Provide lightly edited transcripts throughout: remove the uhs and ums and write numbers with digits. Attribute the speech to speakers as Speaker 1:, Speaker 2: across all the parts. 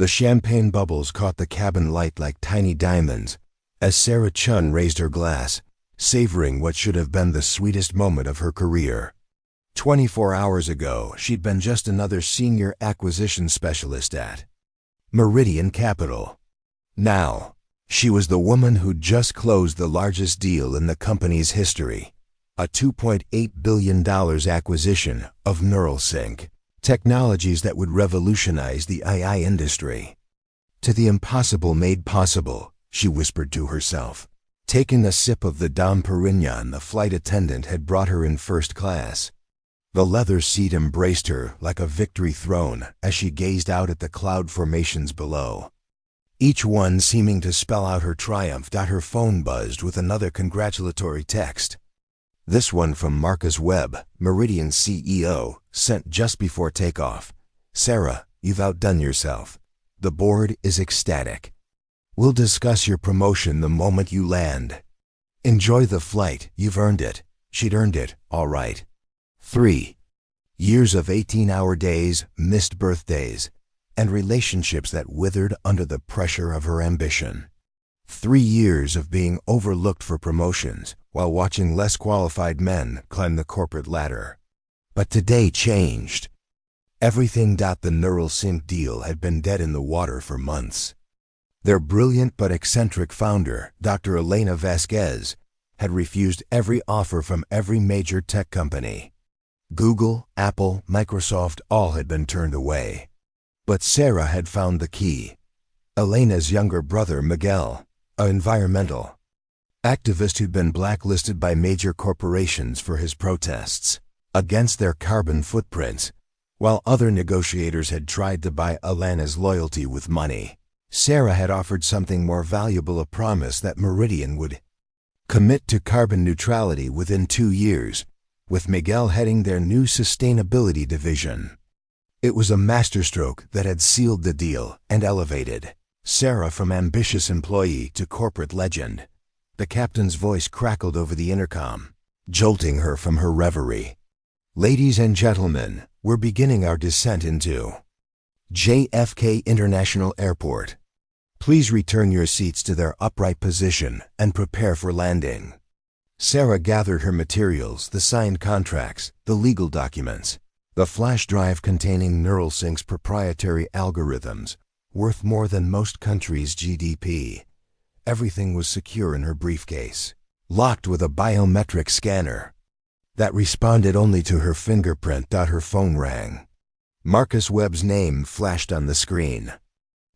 Speaker 1: The champagne bubbles caught the cabin light like tiny diamonds as Sarah Chen raised her glass, savoring what should have been the sweetest moment of her career. 24 hours ago, she'd been just another senior acquisition specialist at Meridian Capital. Now, she was the woman who'd just closed the largest deal in the company's history, a $2.8 billion acquisition of NeuralSync, technologies that would revolutionize the AI industry. To the impossible made possible, she whispered to herself. Taking a sip of the Dom Perignon the flight attendant had brought her in first class. The leather seat embraced her like a victory throne as she gazed out at the cloud formations below, each one seeming to spell out her triumph. Her phone buzzed with another congratulatory text. This one from Marcus Webb, Meridian CEO, sent just before takeoff. "Sarah, you've outdone yourself. The board is ecstatic. We'll discuss your promotion the moment you land. Enjoy the flight, you've earned it." She'd earned it, all right. 3 years of 18-hour days, missed birthdays, and relationships that withered under the pressure of her ambition. 3 years of being overlooked for promotions while watching less qualified men climb the corporate ladder. But today changed. Everything. The NeuralSync deal had been dead in the water for months. Their brilliant but eccentric founder, Dr. Elena Vasquez, had refused every offer from every major tech company. Google, Apple, Microsoft, all had been turned away. But Sarah had found the key. Elena's younger brother, Miguel, an environmental activist who'd been blacklisted by major corporations for his protests against their carbon footprints, while other negotiators had tried to buy Elena's loyalty with money. Sarah had offered something more valuable, a promise that Meridian would commit to carbon neutrality within 2 years, with Miguel heading their new sustainability division. It was a masterstroke that had sealed the deal and elevated Sarah from ambitious employee to corporate legend. The captain's voice crackled over the intercom, jolting her from her reverie. "Ladies and gentlemen, we're beginning our descent into JFK International Airport. Please return your seats to their upright position and prepare for landing." Sarah gathered her materials, the signed contracts, the legal documents, the flash drive containing NeuralSync's proprietary algorithms, worth more than most countries' GDP. Everything was secure in her briefcase, locked with a biometric scanner that responded only to her fingerprint. Her phone rang. Marcus Webb's name flashed on the screen.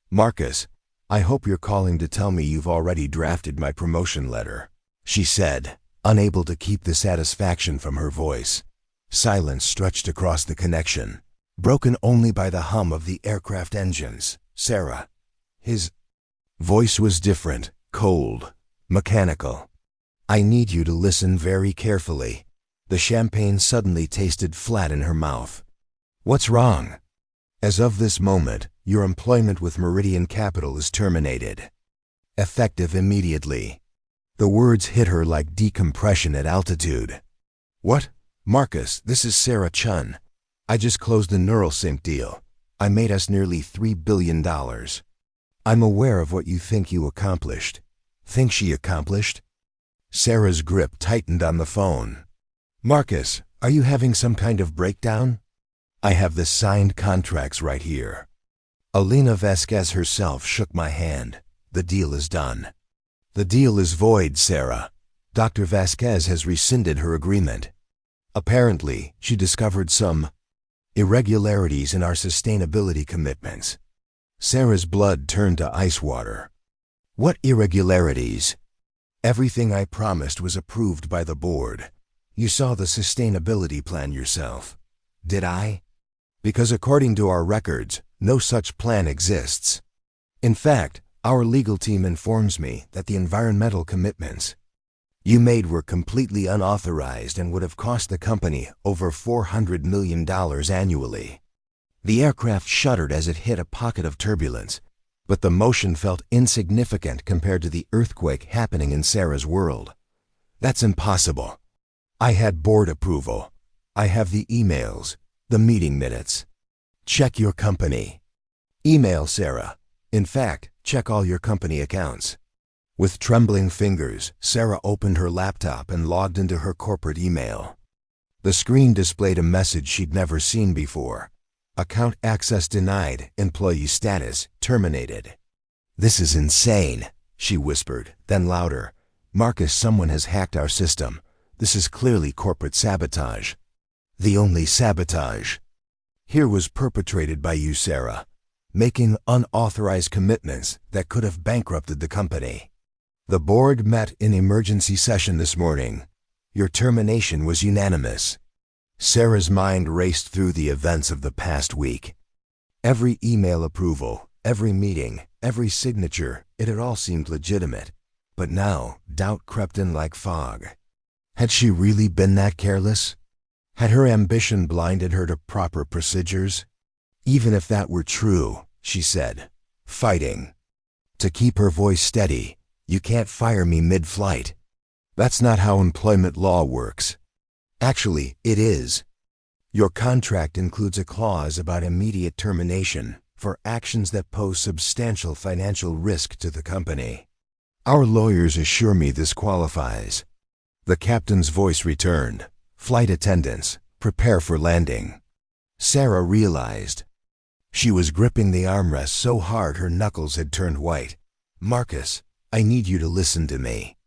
Speaker 1: "Marcus, I hope you're calling to tell me you've already drafted my promotion letter," she said, unable to keep the satisfaction from her voice. Silence stretched across the connection, broken only by the hum of the aircraft engines. "Sarah." His voice was different, cold, mechanical. "I need you to listen very carefully." The champagne suddenly tasted flat in her mouth. "What's wrong?" "As of this moment, your employment with Meridian Capital is terminated. Effective immediately." The words hit her like decompression at altitude. "What?" "Marcus, this is Sarah Chen. I just closed the NeuralSync deal. I made us nearly $3 billion. I'm aware of what you think you accomplished." "Think she accomplished?" Sarah's grip tightened on the phone. "Marcus, are you having some kind of breakdown?" "I have the signed contracts right here." Elena Vasquez herself shook my hand. "The deal is done." "The deal is void, Sarah. Dr. Vasquez has rescinded her agreement. Apparently, she discovered some irregularities in our sustainability commitments." Sarah's blood turned to ice water. "What irregularities?" "Everything I promised was approved by the board. You saw the sustainability plan yourself." "Did I?" "Because according to our records, no such plan exists. In fact, our legal team informs me that the environmental commitments you made were completely unauthorized and would have cost the company over $400 million annually." The aircraft shuddered as it hit a pocket of turbulence, but the motion felt insignificant compared to the earthquake happening in Sarah's world. "That's impossible. I had board approval. I have the emails, the meeting minutes. Check your company." Email Sarah. In fact, check all your company accounts. With trembling fingers, Sarah opened her laptop and logged into her corporate email. The screen displayed a message she'd never seen before. Account access denied, employee status terminated. "This is insane," she whispered, then louder. "Marcus, someone has hacked our system. This is clearly corporate sabotage. The only sabotage here was perpetrated by you, Sarah, making unauthorized commitments that could have bankrupted the company. The board met in emergency session this morning. Your termination was unanimous." Sarah's mind raced through the events of the past week. Every email approval, every meeting, every signature, it had all seemed legitimate. But now, doubt crept in like fog. Had she really been that careless? Had her ambition blinded her to proper procedures? "Even if that were true," she said, fighting to keep her voice steady, "you can't fire me mid-flight. That's not how employment law works. Actually, it is. Your contract includes a clause about immediate termination for actions that pose substantial financial risk to the company. Our lawyers assure me this qualifies." The captain's voice returned. "Flight attendants, prepare for landing." Sarah realized. She was gripping the armrest so hard her knuckles had turned white. "Marcus, I need you to listen to me.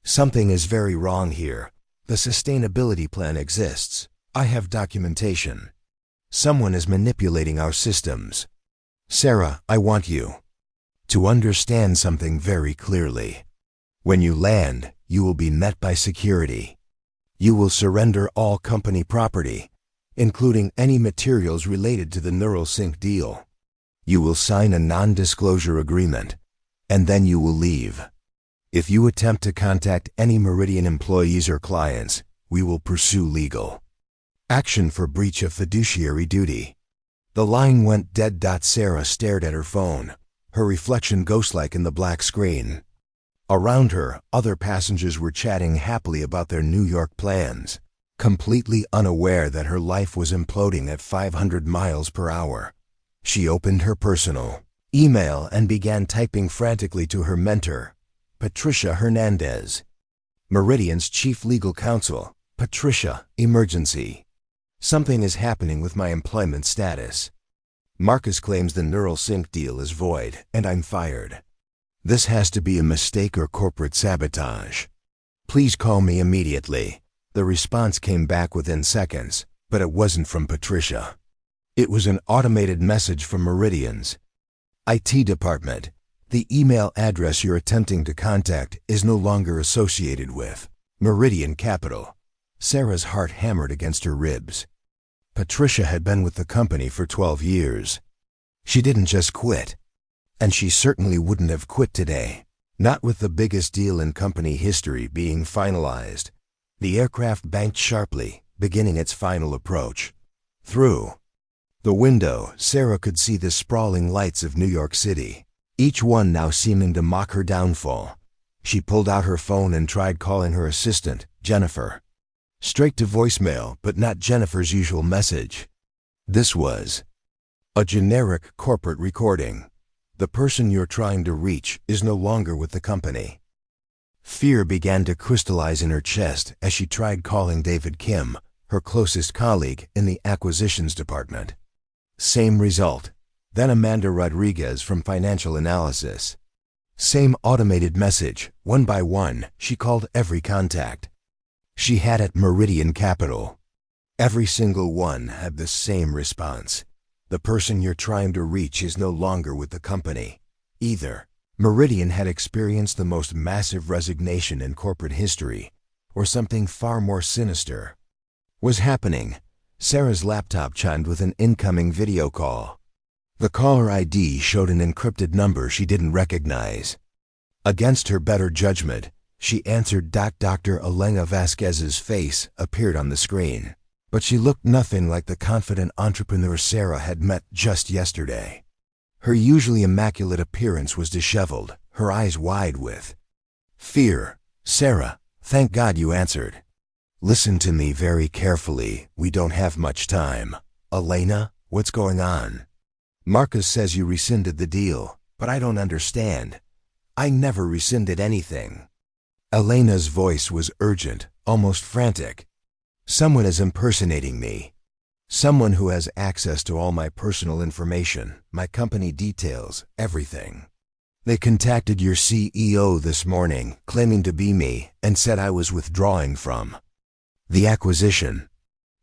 Speaker 1: Something is very wrong here. The sustainability plan exists. I have documentation. Someone is manipulating our systems. Sarah, I want you to understand something very clearly. When you land, you will be met by security. You will surrender all company property, including any materials related to the NeuralSync deal. You will sign a non-disclosure agreement, and then you will leave. If you attempt to contact any Meridian employees or clients, we will pursue legal action for breach of fiduciary duty." The line went dead. Sarah stared at her phone, her reflection ghost-like in the black screen. Around her, other passengers were chatting happily about their New York plans, completely unaware that her life was imploding at 500 miles per hour. She opened her personal email and began typing frantically to her mentor, Patricia Hernandez. "Meridian's chief legal counsel, Patricia, emergency. Something is happening with my employment status. Marcus claims the NeuralSync deal is void, and I'm fired. This has to be a mistake or corporate sabotage. Please call me immediately." The response came back within seconds, but it wasn't from Patricia. It was an automated message from Meridian's IT department. "The email address you're attempting to contact is no longer associated with Meridian Capital." Sarah's heart hammered against her ribs. Patricia had been with the company for 12 years. She didn't just quit. And she certainly wouldn't have quit today, not with the biggest deal in company history being finalized. The aircraft banked sharply, beginning its final approach. Through the window, Sarah could see the sprawling lights of New York City, each one now seeming to mock her downfall. She pulled out her phone and tried calling her assistant, Jennifer. Straight to voicemail, but not Jennifer's usual message. This was a generic corporate recording. "The person you're trying to reach is no longer with the company." Fear began to crystallize in her chest as she tried calling David Kim, her closest colleague in the acquisitions department. Same result. Then Amanda Rodriguez from financial analysis. Same automated message. One by one, she called every contact she had at Meridian Capital. Every single one had the same response. "The person you're trying to reach is no longer with the company." Either Meridian had experienced the most massive resignation in corporate history, or something far more sinister was happening. Sarah's laptop chimed with an incoming video call. The caller ID showed an encrypted number she didn't recognize. Against her better judgment, she answered. Dr. Elena Vasquez's face appeared on the screen, but she looked nothing like the confident entrepreneur Sarah had met just yesterday. Her usually immaculate appearance was disheveled, her eyes wide with fear. "Sarah, thank God you answered. Listen to me very carefully. We don't have much time." "Elena, what's going on?" Marcus says you rescinded the deal, but I don't understand. I never rescinded anything. Elena's voice was urgent, almost frantic. Someone is impersonating me. Someone who has access to all my personal information, my company details, everything. They contacted your CEO this morning, claiming to be me, and said I was withdrawing from the acquisition.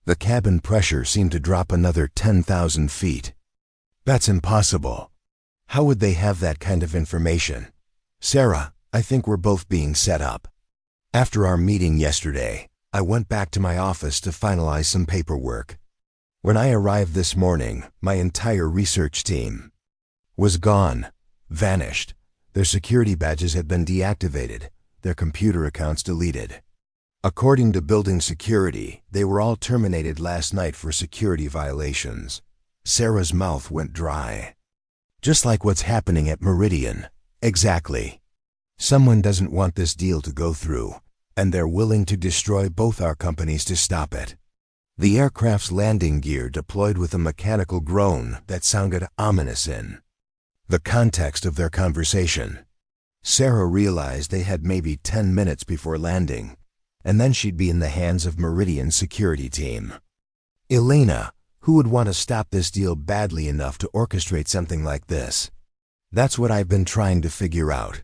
Speaker 1: The cabin pressure seemed to drop another 10,000 feet. That's impossible. How would they have that kind of information? Sarah, I think we're both being set up. After our meeting yesterday, I went back to my office to finalize some paperwork. When I arrived this morning, my entire research team was gone, vanished. Their security badges had been deactivated, their computer accounts deleted. According to building security, they were all terminated last night for security violations. Sarah's mouth went dry. Just like what's happening at Meridian. Exactly. Someone doesn't want this deal to go through, and they're willing to destroy both our companies to stop it. The aircraft's landing gear deployed with a mechanical groan that sounded ominous in the context of their conversation. Sarah realized they had maybe 10 minutes before landing, and then she'd be in the hands of Meridian's security team. Elena, who would want to stop this deal badly enough to orchestrate something like this? That's what I've been trying to figure out.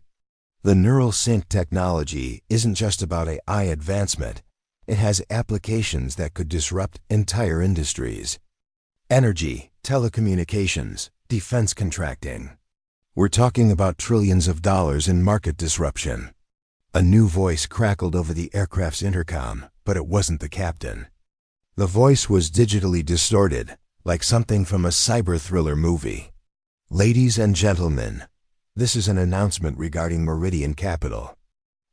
Speaker 1: The NeuralSync technology isn't just about AI advancement. It has applications that could disrupt entire industries. Energy, telecommunications, defense contracting. We're talking about trillions of dollars in market disruption. A new voice crackled over the aircraft's intercom, but it wasn't the captain. The voice was digitally distorted, like something from a cyber thriller movie. Ladies and gentlemen, this is an announcement regarding Meridian Capital.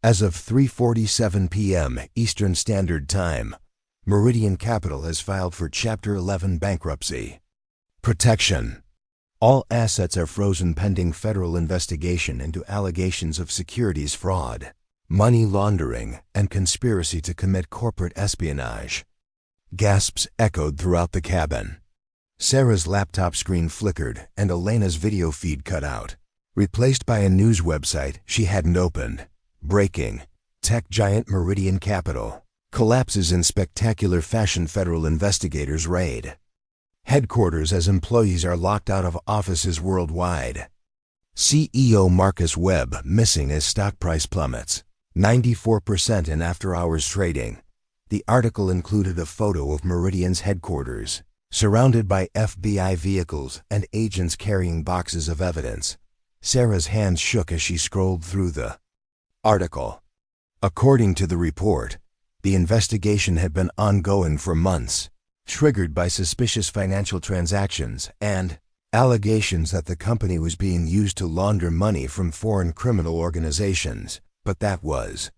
Speaker 1: As of 3:47 p.m. Eastern Standard Time, Meridian Capital has filed for Chapter 11 bankruptcy. Protection. All assets are frozen pending federal investigation into allegations of securities fraud, money laundering, and conspiracy to commit corporate espionage. Gasps echoed throughout the cabin. Sarah's laptop screen flickered and Elena's video feed cut out, replaced by a news website she hadn't opened. Breaking. Tech giant Meridian Capital collapses in spectacular fashion. Federal investigators raid headquarters as employees are locked out of offices worldwide. CEO Marcus Webb missing as stock price plummets 94% in after-hours trading. The article included a photo of Meridian's headquarters, surrounded by FBI vehicles and agents carrying boxes of evidence. Sarah's hands shook as she scrolled through the article. According to the report, the investigation had been ongoing for months, triggered by suspicious financial transactions and allegations that the company was being used to launder money from foreign criminal organizations. But that was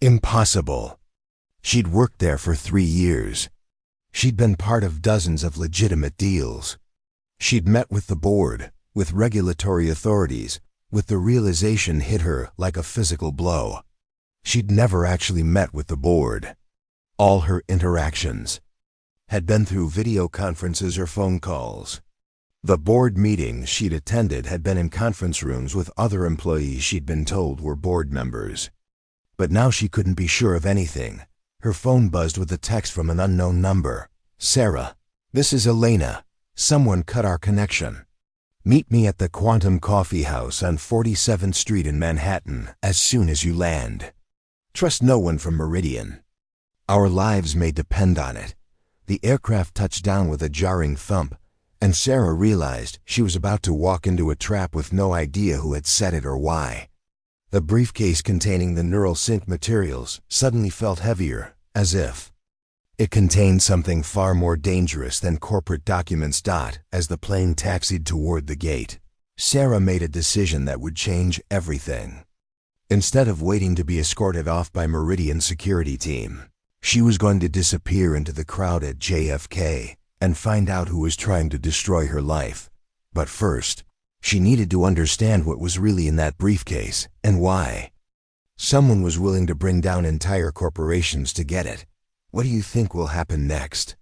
Speaker 1: impossible. She'd worked there for 3 years. She'd been part of dozens of legitimate deals. She'd met with the board, with regulatory authorities, with the realization hit her like a physical blow. She'd never actually met with the board. All her interactions had been through video conferences or phone calls. The board meetings she'd attended had been in conference rooms with other employees she'd been told were board members. But now she couldn't be sure of anything. Her phone buzzed with a text from an unknown number. Sarah, this is Elena. Someone cut our connection. Meet me at the Quantum Coffee House on 47th Street in Manhattan as soon as you land. Trust no one from Meridian. Our lives may depend on it. The aircraft touched down with a jarring thump, and Sarah realized she was about to walk into a trap with no idea who had set it or why. The briefcase containing the NeuralSync materials suddenly felt heavier, as if it contained something far more dangerous than corporate documents. As the plane taxied toward the gate, Sarah made a decision that would change everything. Instead of waiting to be escorted off by Meridian's security team, she was going to disappear into the crowd at JFK and find out who was trying to destroy her life. But first, she needed to understand what was really in that briefcase and why. Someone was willing to bring down entire corporations to get it. What do you think will happen next?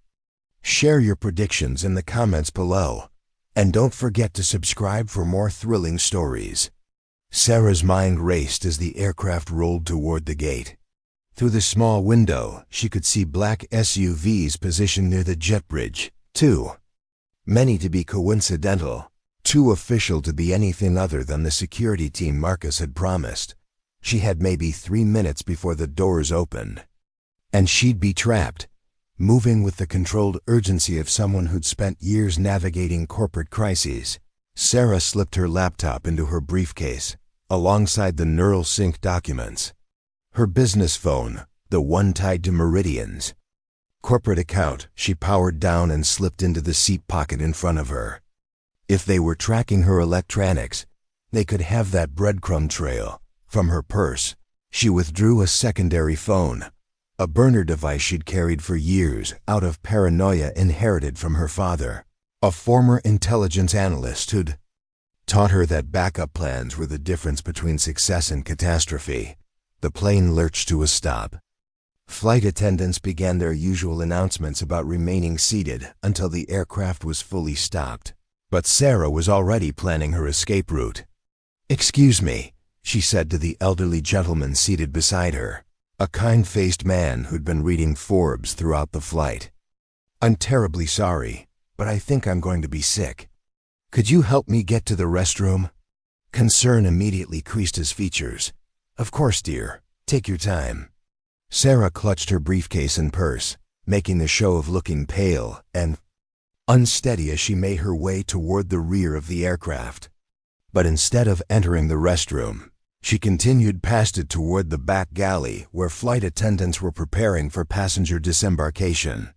Speaker 1: Share your predictions in the comments below. And don't forget to subscribe for more thrilling stories. Sarah's mind raced as the aircraft rolled toward the gate. Through the small window, she could see black SUVs positioned near the jet bridge. Too many to be coincidental, too official to be anything other than the security team Marcus had promised. She had maybe 3 minutes before the doors opened. And she'd be trapped, moving with the controlled urgency of someone who'd spent years navigating corporate crises. Sarah slipped her laptop into her briefcase, alongside the NeuralSync documents. Her business phone, the one tied to Meridian's corporate account, she powered down and slipped into the seat pocket in front of her. If they were tracking her electronics, they could have that breadcrumb trail. From her purse, she withdrew a secondary phone, a burner device she'd carried for years out of paranoia inherited from her father, a former intelligence analyst who'd taught her that backup plans were the difference between success and catastrophe. The plane lurched to a stop. Flight attendants began their usual announcements about remaining seated until the aircraft was fully stopped. But Sarah was already planning her escape route. "Excuse me," she said to the elderly gentleman seated beside her, a kind-faced man who'd been reading Forbes throughout the flight. "I'm terribly sorry, but I think I'm going to be sick. Could you help me get to the restroom?" Concern immediately creased his features. "Of course, dear. Take your time." Sarah clutched her briefcase and purse, making the show of looking pale and unsteady as she made her way toward the rear of the aircraft. But instead of entering the restroom, she continued past it toward the back galley where flight attendants were preparing for passenger disembarkation.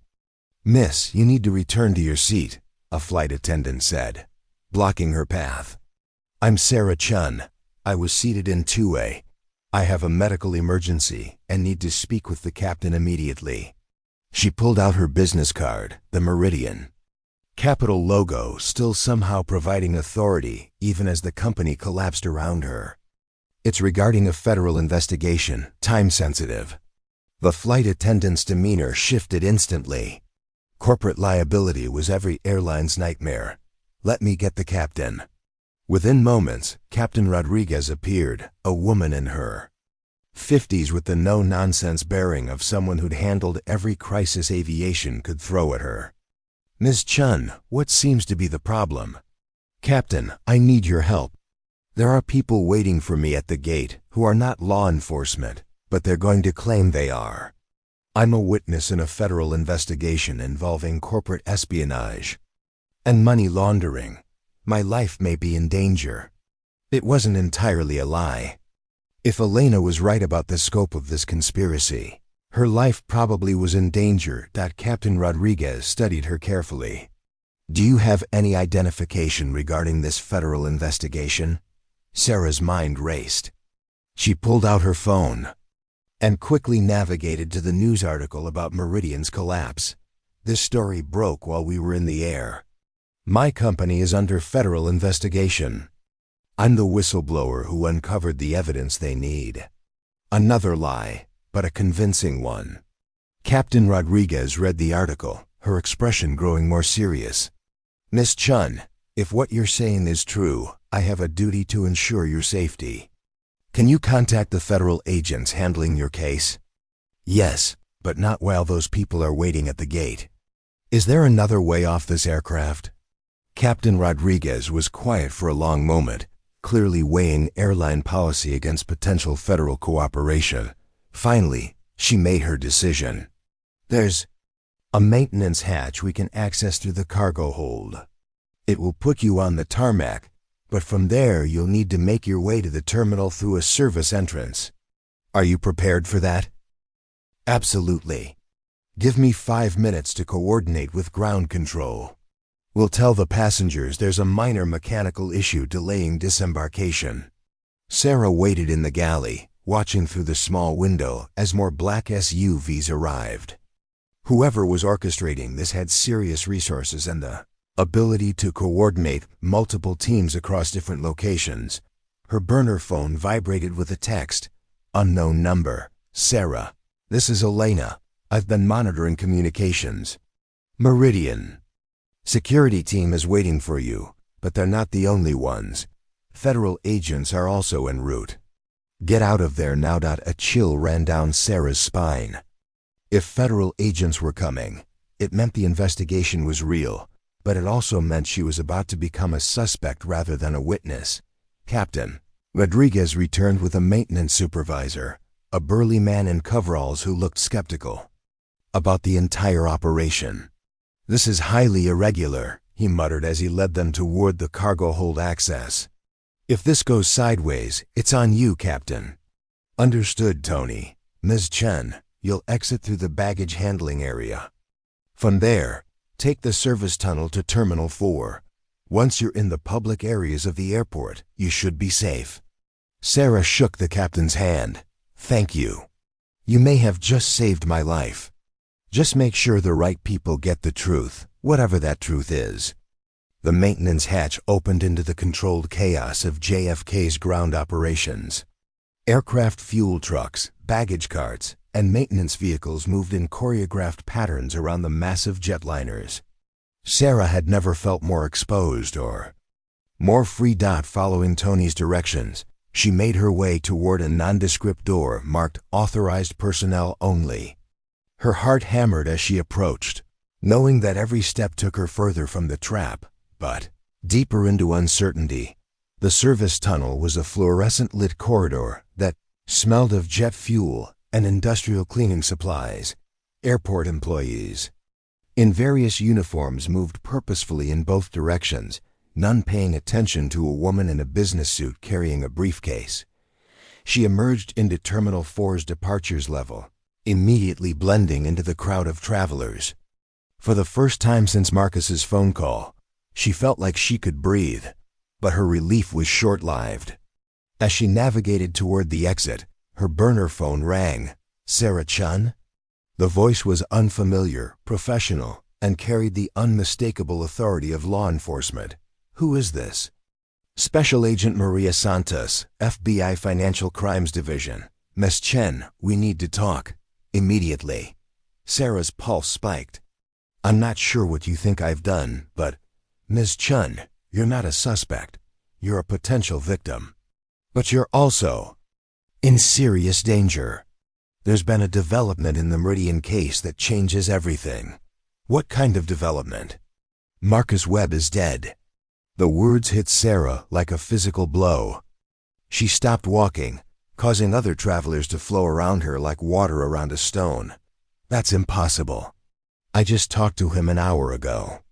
Speaker 1: "Miss, you need to return to your seat," a flight attendant said, blocking her path. "I'm Sarah Chen. I was seated in 2A. I have a medical emergency and need to speak with the captain immediately." She pulled out her business card, the Meridian Capital logo still somehow providing authority even as the company collapsed around her. "It's regarding a federal investigation, time-sensitive." The flight attendant's demeanor shifted instantly. Corporate liability was every airline's nightmare. "Let me get the captain." Within moments, Captain Rodriguez appeared, a woman in her 50s with the no-nonsense bearing of someone who'd handled every crisis aviation could throw at her. "Ms. Chen, what seems to be the problem?" "Captain, I need your help. There are people waiting for me at the gate who are not law enforcement, but they're going to claim they are. I'm a witness in a federal investigation involving corporate espionage and money laundering. My life may be in danger." It wasn't entirely a lie. If Elena was right about the scope of this conspiracy, her life probably was in danger. Captain Rodriguez studied her carefully. "Do you have any identification regarding this federal investigation?" Sarah's mind raced. She pulled out her phone and quickly navigated to the news article about Meridian's collapse. This story broke while we were in the air. "My company is under federal investigation. I'm the whistleblower who uncovered the evidence they need." Another lie, but a convincing one. Captain Rodriguez read the article, her expression growing more serious. "Miss Chen, if what you're saying is true, I have a duty to ensure your safety. Can you contact the federal agents handling your case?" "Yes, but not while those people are waiting at the gate." "Is there another way off this aircraft?" Captain Rodriguez was quiet for a long moment, clearly weighing airline policy against potential federal cooperation. Finally, she made her decision. "There's a maintenance hatch we can access through the cargo hold. It will put you on the tarmac, but from there you'll need to make your way to the terminal through a service entrance. Are you prepared for that?" "Absolutely. Give me 5 minutes to coordinate with ground control. We'll tell the passengers there's a minor mechanical issue delaying disembarkation." Sarah waited in the galley, watching through the small window as more black SUVs arrived. Whoever was orchestrating this had serious resources and the ability to coordinate multiple teams across different locations. Her burner phone vibrated with a text. "Unknown number. Sarah. This is Elena. I've been monitoring communications. Meridian." Security team is waiting for you, but they're not the only ones. Federal agents are also en route. Get out of there now. A chill ran down Sarah's spine. If federal agents were coming, it meant the investigation was real, but it also meant she was about to become a suspect rather than a witness. Captain Rodriguez returned with a maintenance supervisor, a burly man in coveralls who looked skeptical about the entire operation. "This is highly irregular," he muttered as he led them toward the cargo hold access. "If this goes sideways, it's on you, Captain." "Understood, Tony. Ms. Chen, you'll exit through the baggage handling area. From there, take the service tunnel to Terminal 4. Once you're in the public areas of the airport, you should be safe." Sarah shook the captain's hand. "Thank you. You may have just saved my life. Just make sure the right people get the truth, whatever that truth is." The maintenance hatch opened into the controlled chaos of JFK's ground operations. Aircraft fuel trucks, baggage carts, and maintenance vehicles moved in choreographed patterns around the massive jetliners. Sarah had never felt more exposed or more free. Following Tony's directions, she made her way toward a nondescript door marked "Authorized Personnel Only." Her heart hammered as she approached, knowing that every step took her further from the trap, but deeper into uncertainty. The service tunnel was a fluorescent-lit corridor that smelled of jet fuel and industrial cleaning supplies. Airport employees in various uniforms moved purposefully in both directions, none paying attention to a woman in a business suit carrying a briefcase. She emerged into Terminal 4's departures level, immediately blending into the crowd of travelers. For the first time since Marcus's phone call, she felt like she could breathe, but her relief was short-lived. As she navigated toward the exit, her burner phone rang. "Sarah Chen?" The voice was unfamiliar, professional, and carried the unmistakable authority of law enforcement. "Who is this?" "Special Agent Maria Santos, FBI Financial Crimes Division. Miss Chen, we need to talk. Immediately." Sarah's pulse spiked. "I'm not sure what you think I've done, but Ms. Chen, you're not a suspect. You're a potential victim. But you're also in serious danger. There's been a development in the Meridian case that changes everything." "What kind of development?" "Marcus Webb is dead." The words hit Sarah like a physical blow. She stopped walking, causing other travelers to flow around her like water around a stone. "That's impossible. I just talked to him an hour ago."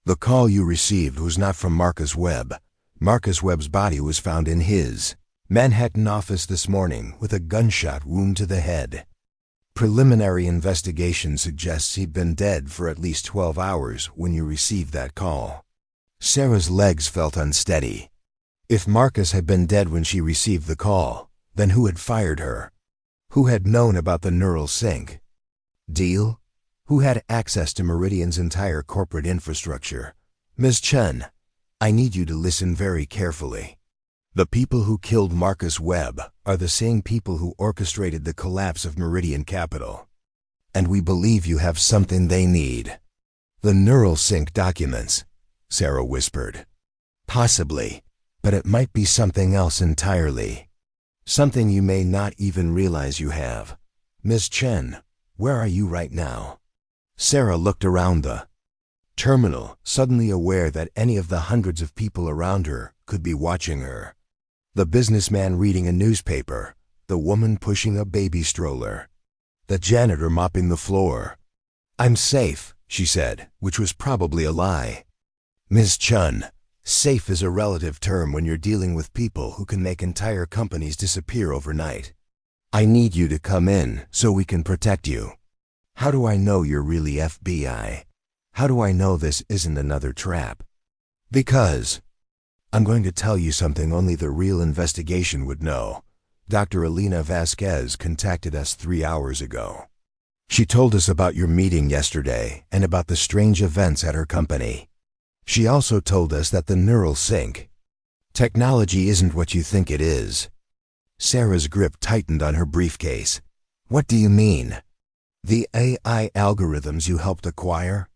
Speaker 1: "The call you received was not from Marcus Webb. Marcus Webb's body was found in his Manhattan office this morning with a gunshot wound to the head. Preliminary investigation suggests he'd been dead for at least 12 hours when you received that call." Sarah's legs felt unsteady. If Marcus had been dead when she received the call, then who had fired her? Who had known about the NeuralSync deal? Who had access to Meridian's entire corporate infrastructure? "Ms. Chen, I need you to listen very carefully. The people who killed Marcus Webb are the same people who orchestrated the collapse of Meridian Capital. And we believe you have something they need." "The NeuralSync documents," Sarah whispered. "Possibly, but it might be something else entirely. Something you may not even realize you have. Ms. Chen, where are you right now?" Sarah looked around the terminal, suddenly aware that any of the hundreds of people around her could be watching her. The businessman reading a newspaper, the woman pushing a baby stroller, the janitor mopping the floor. "I'm safe," she said, which was probably a lie. "Ms. Chen, safe is a relative term when you're dealing with people who can make entire companies disappear overnight. I need you to come in so we can protect you." "How do I know you're really FBI? How do I know this isn't another trap?" "Because I'm going to tell you something only the real investigation would know. Dr. Elena Vasquez contacted us 3 hours ago. She told us about your meeting yesterday and about the strange events at her company. She also told us that the NeuralSync technology isn't what you think it is." Sarah's grip tightened on her briefcase. "What do you mean?" "The AI algorithms you helped acquire?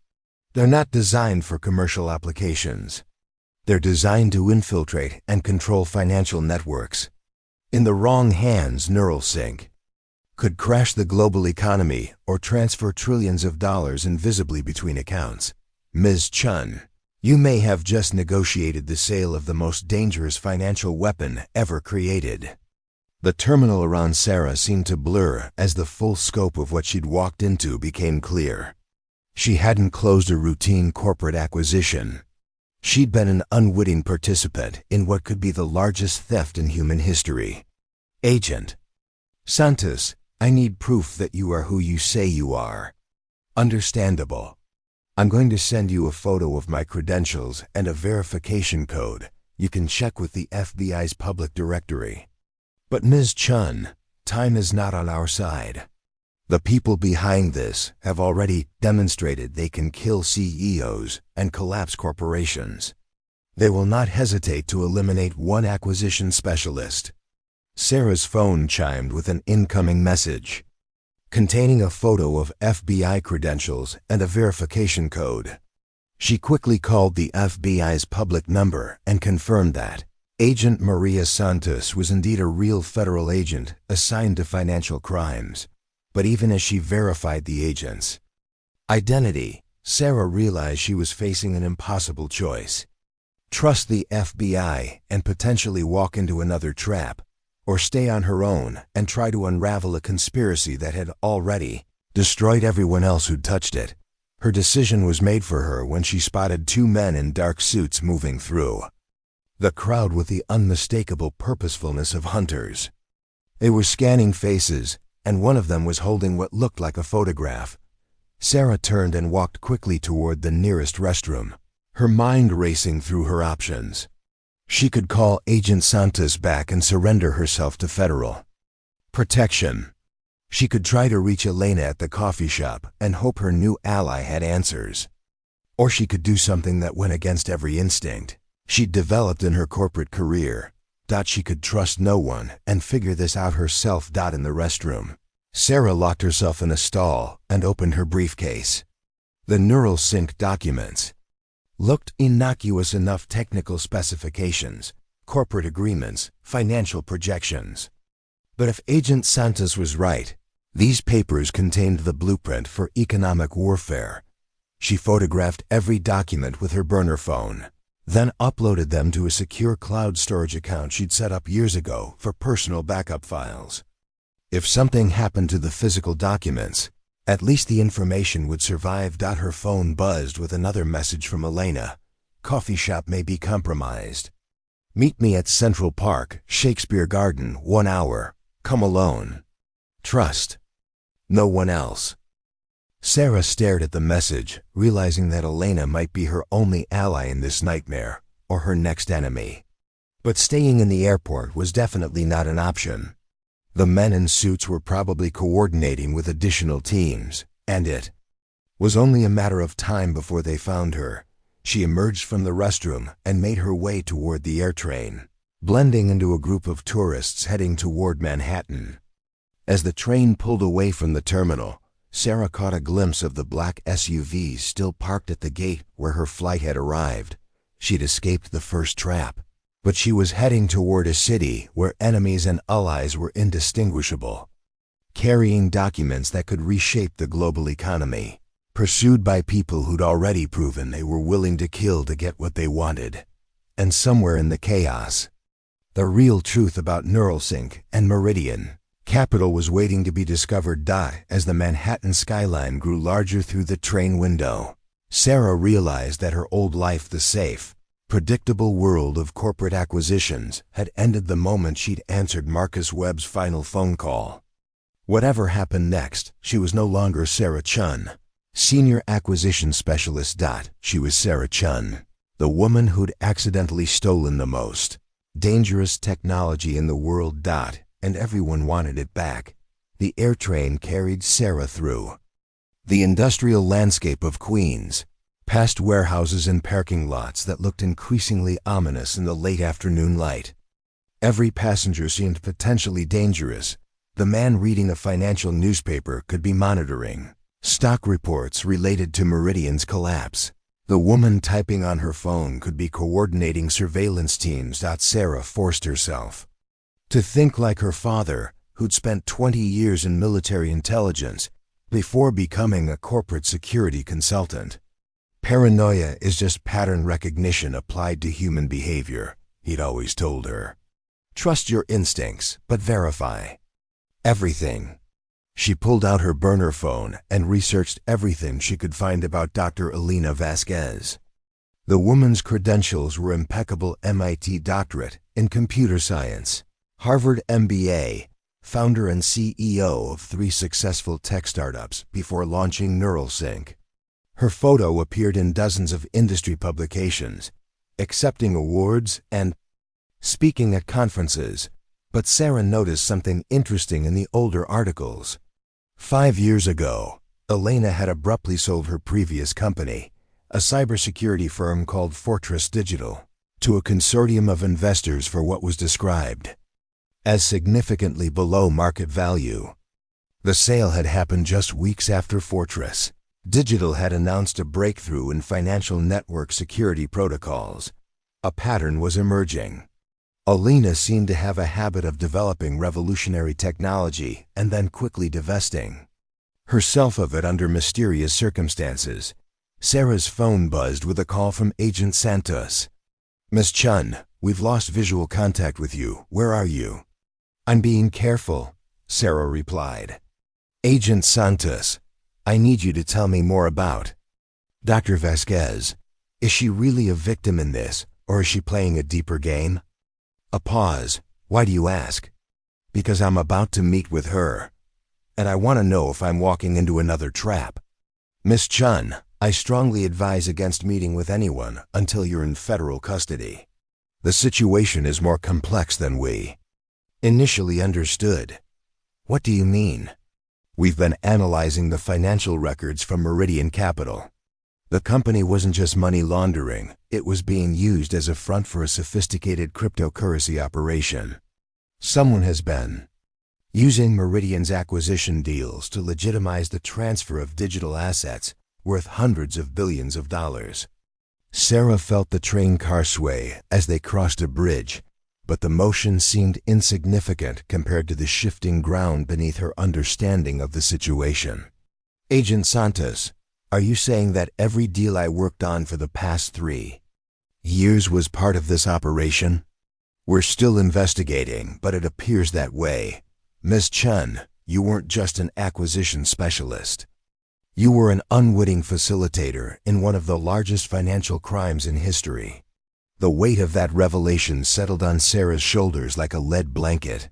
Speaker 1: They're not designed for commercial applications. They're designed to infiltrate and control financial networks. In the wrong hands, NeuralSync could crash the global economy or transfer trillions of dollars invisibly between accounts. Ms. Chen, you may have just negotiated the sale of the most dangerous financial weapon ever created. The terminal around Sarah seemed to blur as the full scope of what she'd walked into became clear. She hadn't closed a routine corporate acquisition. She'd been an unwitting participant in what could be the largest theft in human history. Agent Santos, I need proof that you are who you say you are. Understandable. I'm going to send you a photo of my credentials and a verification code. You can check with the FBI's public directory. But Ms. Chen, time is not on our side. The people behind this have already demonstrated they can kill CEOs and collapse corporations. They will not hesitate to eliminate one acquisition specialist. Sarah's phone chimed with an incoming message containing a photo of FBI credentials and a verification code. She quickly called the FBI's public number and confirmed that Agent Maria Santos was indeed a real federal agent assigned to financial crimes. But even as she verified the agent's identity, Sarah realized she was facing an impossible choice. Trust the FBI and potentially walk into another trap, or stay on her own and try to unravel a conspiracy that had already destroyed everyone else who'd touched it. Her decision was made for her when she spotted two men in dark suits moving through the crowd with the unmistakable purposefulness of hunters. They were scanning faces, and one of them was holding what looked like a photograph. Sarah turned and walked quickly toward the nearest restroom, her mind racing through her options. She could call Agent Santos back and surrender herself to federal protection. She could try to reach Elena at the coffee shop and hope her new ally had answers. Or she could do something that went against every instinct she'd developed in her corporate career. She could trust no one and figure this out herself. In the restroom, Sarah locked herself in a stall and opened her briefcase. The NeuralSync documents looked innocuous enough: technical specifications, corporate agreements, financial projections. But if Agent Santos was right, these papers contained the blueprint for economic warfare. She photographed every document with her burner phone, then uploaded them to a secure cloud storage account she'd set up years ago for personal backup files. If something happened to the physical documents, at least the information would survive. Her phone buzzed with another message from Elena. Coffee shop may be compromised. Meet me at Central Park, Shakespeare Garden, 1 hour. Come alone. Trust no one else. Sarah stared at the message, realizing that Elena might be her only ally in this nightmare, or her next enemy. But staying in the airport was definitely not an option. The men in suits were probably coordinating with additional teams, and it was only a matter of time before they found her. She emerged from the restroom and made her way toward the air train, blending into a group of tourists heading toward Manhattan. As the train pulled away from the terminal, Sarah caught a glimpse of the black SUVs still parked at the gate where her flight had arrived. She'd escaped the first trap, but she was heading toward a city where enemies and allies were indistinguishable, carrying documents that could reshape the global economy, pursued by people who'd already proven they were willing to kill to get what they wanted. And somewhere in the chaos, the real truth about NeuralSync and Meridian Capital was waiting to be discovered. As the Manhattan skyline grew larger through the train window, Sarah realized that her old life, the safe, predictable world of corporate acquisitions, had ended the moment she'd answered Marcus Webb's final phone call. Whatever happened next, she was no longer Sarah Chen, Senior Acquisition Specialist. She was Sarah Chen, the woman who'd accidentally stolen the most dangerous technology in the world. And everyone wanted it back. The air train carried Sarah through the industrial landscape of Queens, past warehouses and parking lots that looked increasingly ominous in the late afternoon light. Every passenger seemed potentially dangerous. The man reading a financial newspaper could be monitoring Stock reports related to Meridian's collapse. The woman typing on her phone could be coordinating surveillance teams. Sarah forced herself to think like her father, who'd spent 20 years in military intelligence before becoming a corporate security consultant. Paranoia is just pattern recognition applied to human behavior, he'd always told her. Trust your instincts, but verify everything. She pulled out her burner phone and researched everything she could find about Dr. Elena Vasquez. The woman's credentials were impeccable: MIT doctorate in computer science, Harvard MBA, founder and CEO of 3 successful tech startups before launching NeuralSync. Her photo appeared in dozens of industry publications, accepting awards and speaking at conferences. But Sarah noticed something interesting in the older articles. 5 years ago, Elena had abruptly sold her previous company, a cybersecurity firm called Fortress Digital, to a consortium of investors for what was described as significantly below market value. The sale had happened just weeks after Fortress Digital had announced a breakthrough in financial network security protocols. A pattern was emerging. Elena seemed to have a habit of developing revolutionary technology and then quickly divesting herself of it under mysterious circumstances. Sarah's phone buzzed with a call from Agent Santos. "Miss Chen, we've lost visual contact with you. Where are you?" "I'm being careful," Sarah replied. "Agent Santos, I need you to tell me more about Dr. Vasquez. Is she really a victim in this, or is she playing a deeper game?" A pause. "Why do you ask?" "Because I'm about to meet with her, and I want to know if I'm walking into another trap." "Miss Chen, I strongly advise against meeting with anyone until you're in federal custody. The situation is more complex than we initially understood." "What do you mean?" "We've been analyzing the financial records from Meridian Capital. The company wasn't just money laundering, it was being used as a front for a sophisticated cryptocurrency operation. Someone has been using Meridian's acquisition deals to legitimize the transfer of digital assets worth hundreds of billions of dollars." Sarah felt the train car sway as they crossed a bridge, but the motion seemed insignificant compared to the shifting ground beneath her understanding of the situation. "Agent Santos, are you saying that every deal I worked on for the past 3 years was part of this operation?" "We're still investigating, but it appears that way. Miss Chen, you weren't just an acquisition specialist. You were an unwitting facilitator in one of the largest financial crimes in history." The weight of that revelation settled on Sarah's shoulders like a lead blanket.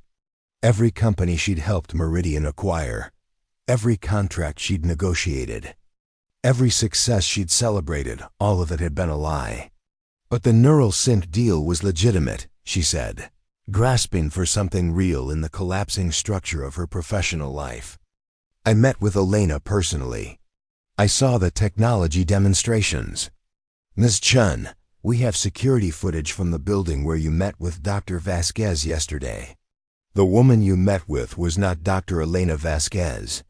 Speaker 1: Every company she'd helped Meridian acquire, every contract she'd negotiated, every success she'd celebrated, all of it had been a lie. "But the NeuralSync deal was legitimate," she said, grasping for something real in the collapsing structure of her professional life. "I met with Elena personally. I saw the technology demonstrations. Ms. Chen, we have security footage from the building where you met with Dr. Vasquez yesterday. The woman you met with was not Dr. Elena Vasquez."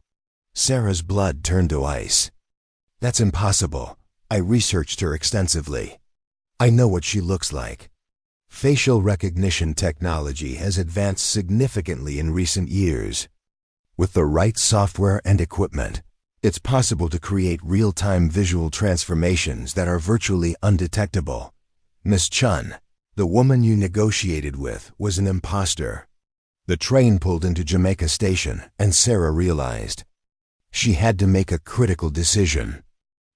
Speaker 1: Sarah's blood turned to ice. "That's impossible. I researched her extensively. I know what she looks like." Facial recognition technology has advanced significantly in recent years. With the right software and equipment, it's possible to create real-time visual transformations that are virtually undetectable. "Miss Chen, the woman you negotiated with was an imposter." The train pulled into Jamaica Station, and Sarah realized she had to make a critical decision: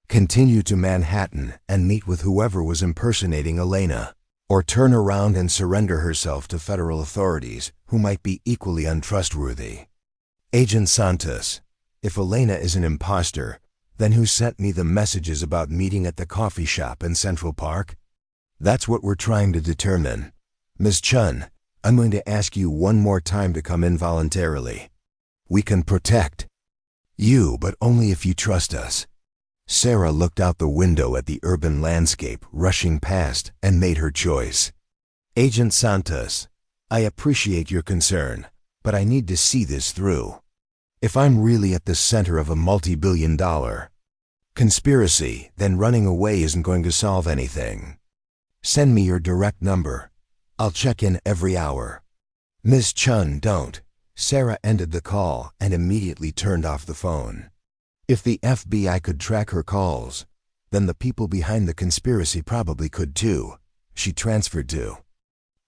Speaker 1: continue to Manhattan and meet with whoever was impersonating Elena, or turn around and surrender herself to federal authorities who might be equally untrustworthy. "Agent Santos, if Elena is an imposter, then who sent me the messages about meeting at the coffee shop in Central Park?" "That's what we're trying to determine. Ms. Chen, I'm going to ask you one more time to come in voluntarily. We can protect you, but only if you trust us." Sarah looked out the window at the urban landscape rushing past and made her choice. "Agent Santos, I appreciate your concern, but I need to see this through. If I'm really at the center of a multi-billion-dollar conspiracy, then running away isn't going to solve anything. Send me your direct number. I'll check in every hour. Ms. Chen, don't. Sarah ended the call and immediately turned off the phone. If the FBI could track her calls, then the people behind the conspiracy probably could too. She transferred to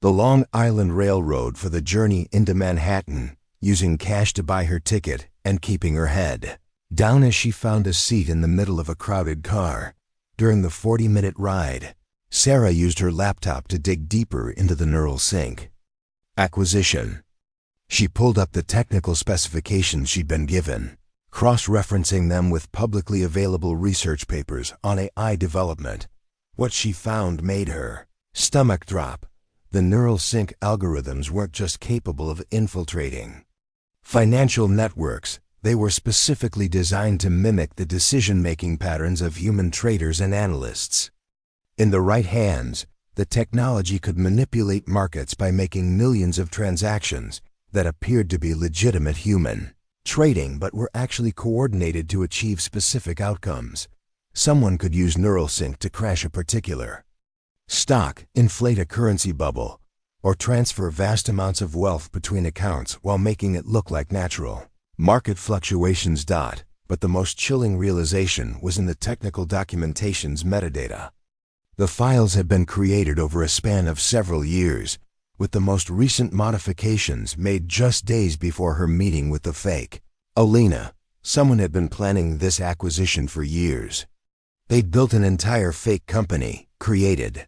Speaker 1: the Long Island Railroad for the journey into Manhattan, using cash to buy her ticket and keeping her head down as she found a seat in the middle of a crowded car. During the 40-minute ride, Sarah used her laptop to dig deeper into the NeuralSync acquisition. She pulled up the technical specifications she'd been given, cross-referencing them with publicly available research papers on AI development. What she found made her stomach drop. The NeuralSync algorithms weren't just capable of infiltrating financial networks, they were specifically designed to mimic the decision-making patterns of human traders and analysts. In the right hands, the technology could manipulate markets by making millions of transactions that appeared to be legitimate human trading but were actually coordinated to achieve specific outcomes. Someone could use NeuralSync to crash a particular stock, inflate a currency bubble, or transfer vast amounts of wealth between accounts while making it look like natural market fluctuations. But the most chilling realization was in the technical documentation's metadata. The files had been created over a span of several years, with the most recent modifications made just days before her meeting with the fake Alina. Someone had been planning this acquisition for years. They'd built an entire fake company, created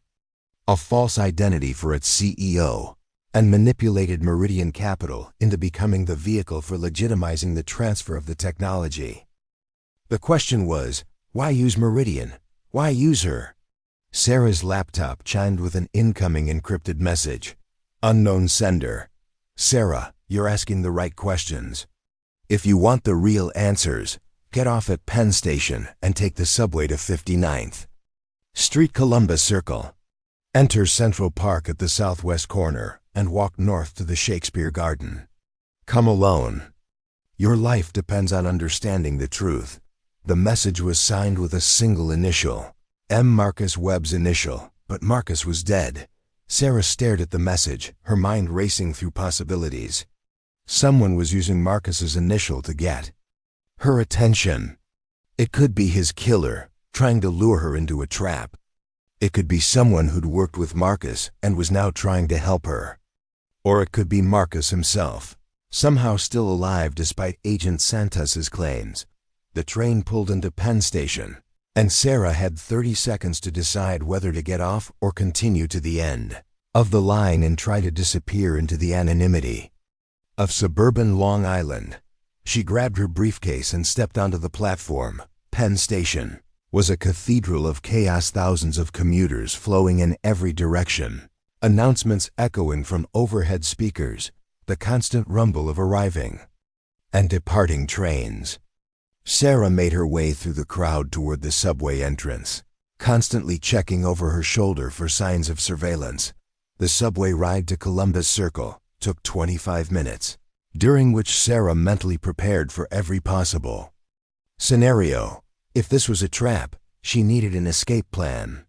Speaker 1: a false identity for its CEO, and manipulated Meridian Capital into becoming the vehicle for legitimizing the transfer of the technology. The question was, why use Meridian? Why use her? Sarah's laptop chimed with an incoming encrypted message. Unknown sender. Sarah, you're asking the right questions. If you want the real answers, get off at Penn Station and take the subway to 59th Street, Columbus Circle. Enter Central Park at the southwest corner and walk north to the Shakespeare Garden. Come alone. Your life depends on understanding the truth. The message was signed with a single initial, M. Marcus Webb's initial, but Marcus was dead. Sarah stared at the message, her mind racing through possibilities. Someone was using Marcus's initial to get her attention. It could be his killer, trying to lure her into a trap. It could be someone who'd worked with Marcus and was now trying to help her. Or it could be Marcus himself, somehow still alive despite Agent Santos's claims. The train pulled into Penn Station, and Sarah had 30 seconds to decide whether to get off or continue to the end of the line and try to disappear into the anonymity of suburban Long Island. She grabbed her briefcase and stepped onto the platform. Penn Station was a cathedral of chaos, thousands of commuters flowing in every direction, announcements echoing from overhead speakers, the constant rumble of arriving and departing trains. Sarah made her way through the crowd toward the subway entrance, constantly checking over her shoulder for signs of surveillance. The subway ride to Columbus Circle took 25 minutes, during which Sarah mentally prepared for every possible scenario. If this was a trap, she needed an escape plan.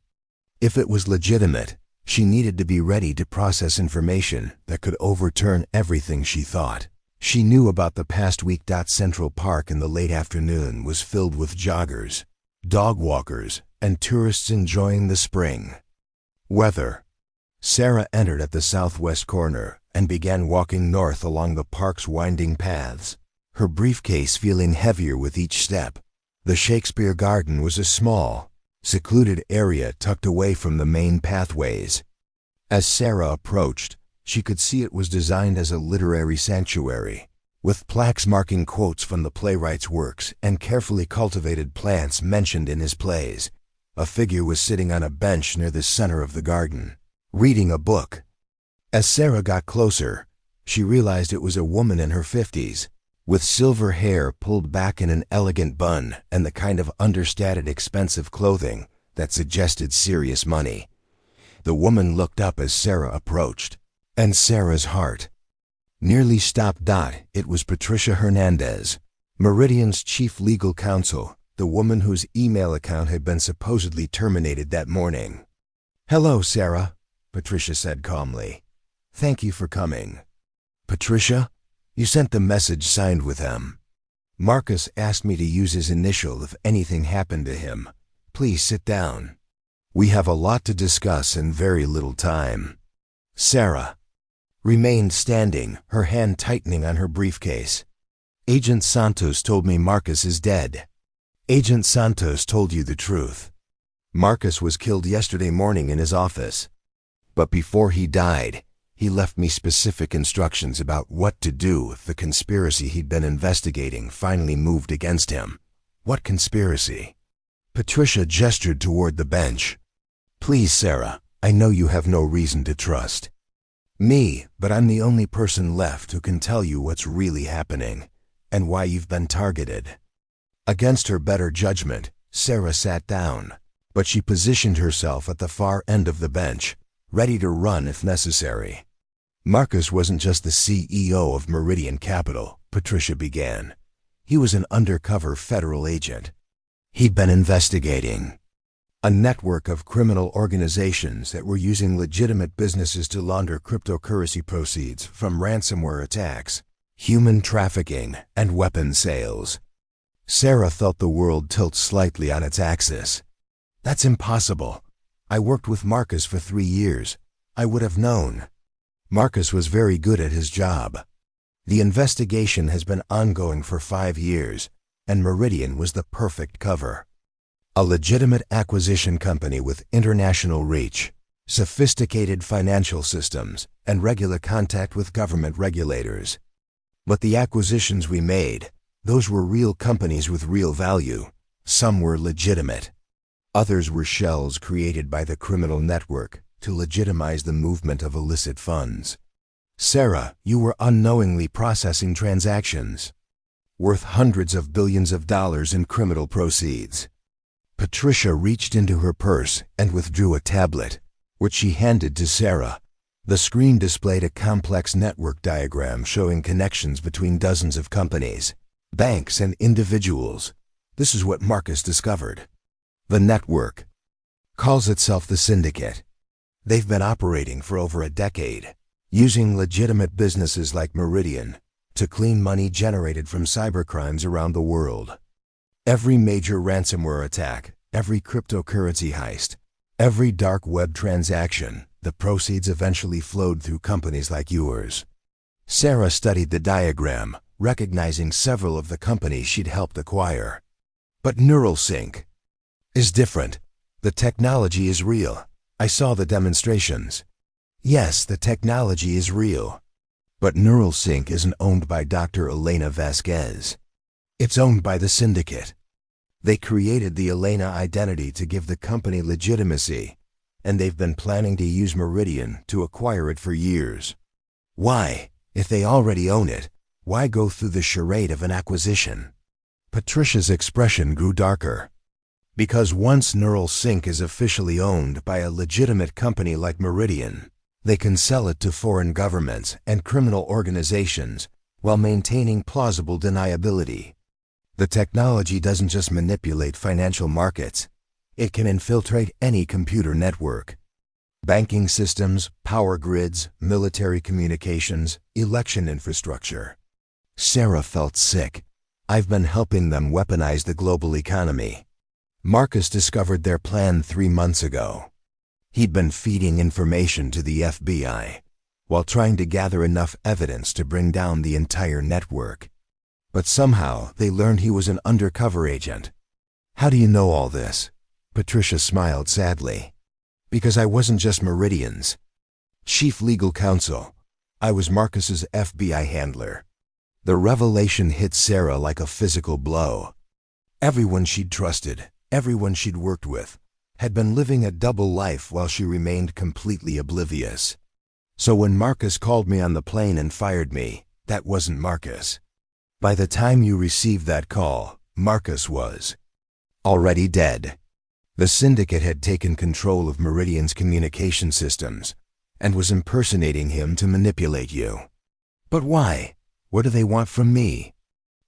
Speaker 1: If it was legitimate, she needed to be ready to process information that could overturn everything she thought she knew about the past week. Central Park in the late afternoon was filled with joggers, dog walkers, and tourists enjoying the spring weather. Sarah entered at the southwest corner and began walking north along the park's winding paths, her briefcase feeling heavier with each step. The Shakespeare Garden was a small, secluded area tucked away from the main pathways. As Sarah approached, she could see it was designed as a literary sanctuary, with plaques marking quotes from the playwright's works and carefully cultivated plants mentioned in his plays. A figure was sitting on a bench near the center of the garden, reading a book. As Sarah got closer, she realized it was a woman in her 50s, with silver hair pulled back in an elegant bun and the kind of understated expensive clothing that suggested serious money. The woman looked up as Sarah approached, and Sarah's heart nearly stopped. It was Patricia Hernandez, Meridian's chief legal counsel, the woman whose email account had been supposedly terminated that morning. "Hello, Sarah," Patricia said calmly. "Thank you for coming." "Patricia, you sent the message signed with M. Marcus asked me to use his initial if anything happened to him. Please sit down. We have a lot to discuss in very little time." Sarah remained standing, her hand tightening on her briefcase. "Agent Santos told me Marcus is dead." "Agent Santos told you the truth. Marcus was killed yesterday morning in his office. But before he died, he left me specific instructions about what to do if the conspiracy he'd been investigating finally moved against him." "What conspiracy?" Patricia gestured toward the bench. "Please, Sarah, I know you have no reason to trust me, but I'm the only person left who can tell you what's really happening and why you've been targeted." Against her better judgment, Sarah sat down, but she positioned herself at the far end of the bench, ready to run if necessary. "Marcus wasn't just the CEO of Meridian Capital," Patricia began. "He was an undercover federal agent. He'd been investigating a network of criminal organizations that were using legitimate businesses to launder cryptocurrency proceeds from ransomware attacks, human trafficking, and weapon sales." Sarah felt the world tilt slightly on its axis. "That's impossible. I worked with Marcus for 3 years. I would have known." Marcus was very good at his job. The investigation has been ongoing for 5 years, and Meridian was the perfect cover. A legitimate acquisition company with international reach, sophisticated financial systems, and regular contact with government regulators. But the acquisitions we made, those were real companies with real value. Some were legitimate. Others were shells created by the criminal network to legitimize the movement of illicit funds. Sarah, you were unknowingly processing transactions worth hundreds of billions of dollars in criminal proceeds. Patricia reached into her purse and withdrew a tablet, which she handed to Sarah. The screen displayed a complex network diagram showing connections between dozens of companies, banks, and individuals. This is what Marcus discovered. The network calls itself the Syndicate. They've been operating for over a decade, using legitimate businesses like Meridian to clean money generated from cybercrimes around the world. Every major ransomware attack, every cryptocurrency heist, every dark web transaction, the proceeds eventually flowed through companies like yours. Sarah studied the diagram, recognizing several of the companies she'd helped acquire. But NeuralSync is different. The technology is real. I saw the demonstrations. Yes, the technology is real. But NeuralSync isn't owned by Dr. Elena Vasquez. It's owned by the Syndicate. They created the Elena identity to give the company legitimacy, and they've been planning to use Meridian to acquire it for years. Why, if they already own it, why go through the charade of an acquisition? Patricia's expression grew darker. Because once NeuralSync is officially owned by a legitimate company like Meridian, they can sell it to foreign governments and criminal organizations while maintaining plausible deniability. The technology doesn't just manipulate financial markets. It can infiltrate any computer network. Banking systems, power grids, military communications, election infrastructure. Sarah felt sick. I've been helping them weaponize the global economy. Marcus discovered their plan 3 months ago. He'd been feeding information to the FBI while trying to gather enough evidence to bring down the entire network. But somehow they learned he was an undercover agent. How do you know all this? Patricia smiled sadly. Because I wasn't just Meridian's chief legal counsel. I was Marcus's FBI handler. The revelation hit Sarah like a physical blow. Everyone she'd trusted, everyone she'd worked with, had been living a double life while she remained completely oblivious. So when Marcus called me on the plane and fired me, that wasn't Marcus. By the time you received that call, Marcus was already dead. The Syndicate had taken control of Meridian's communication systems and was impersonating him to manipulate you. But why? What do they want from me?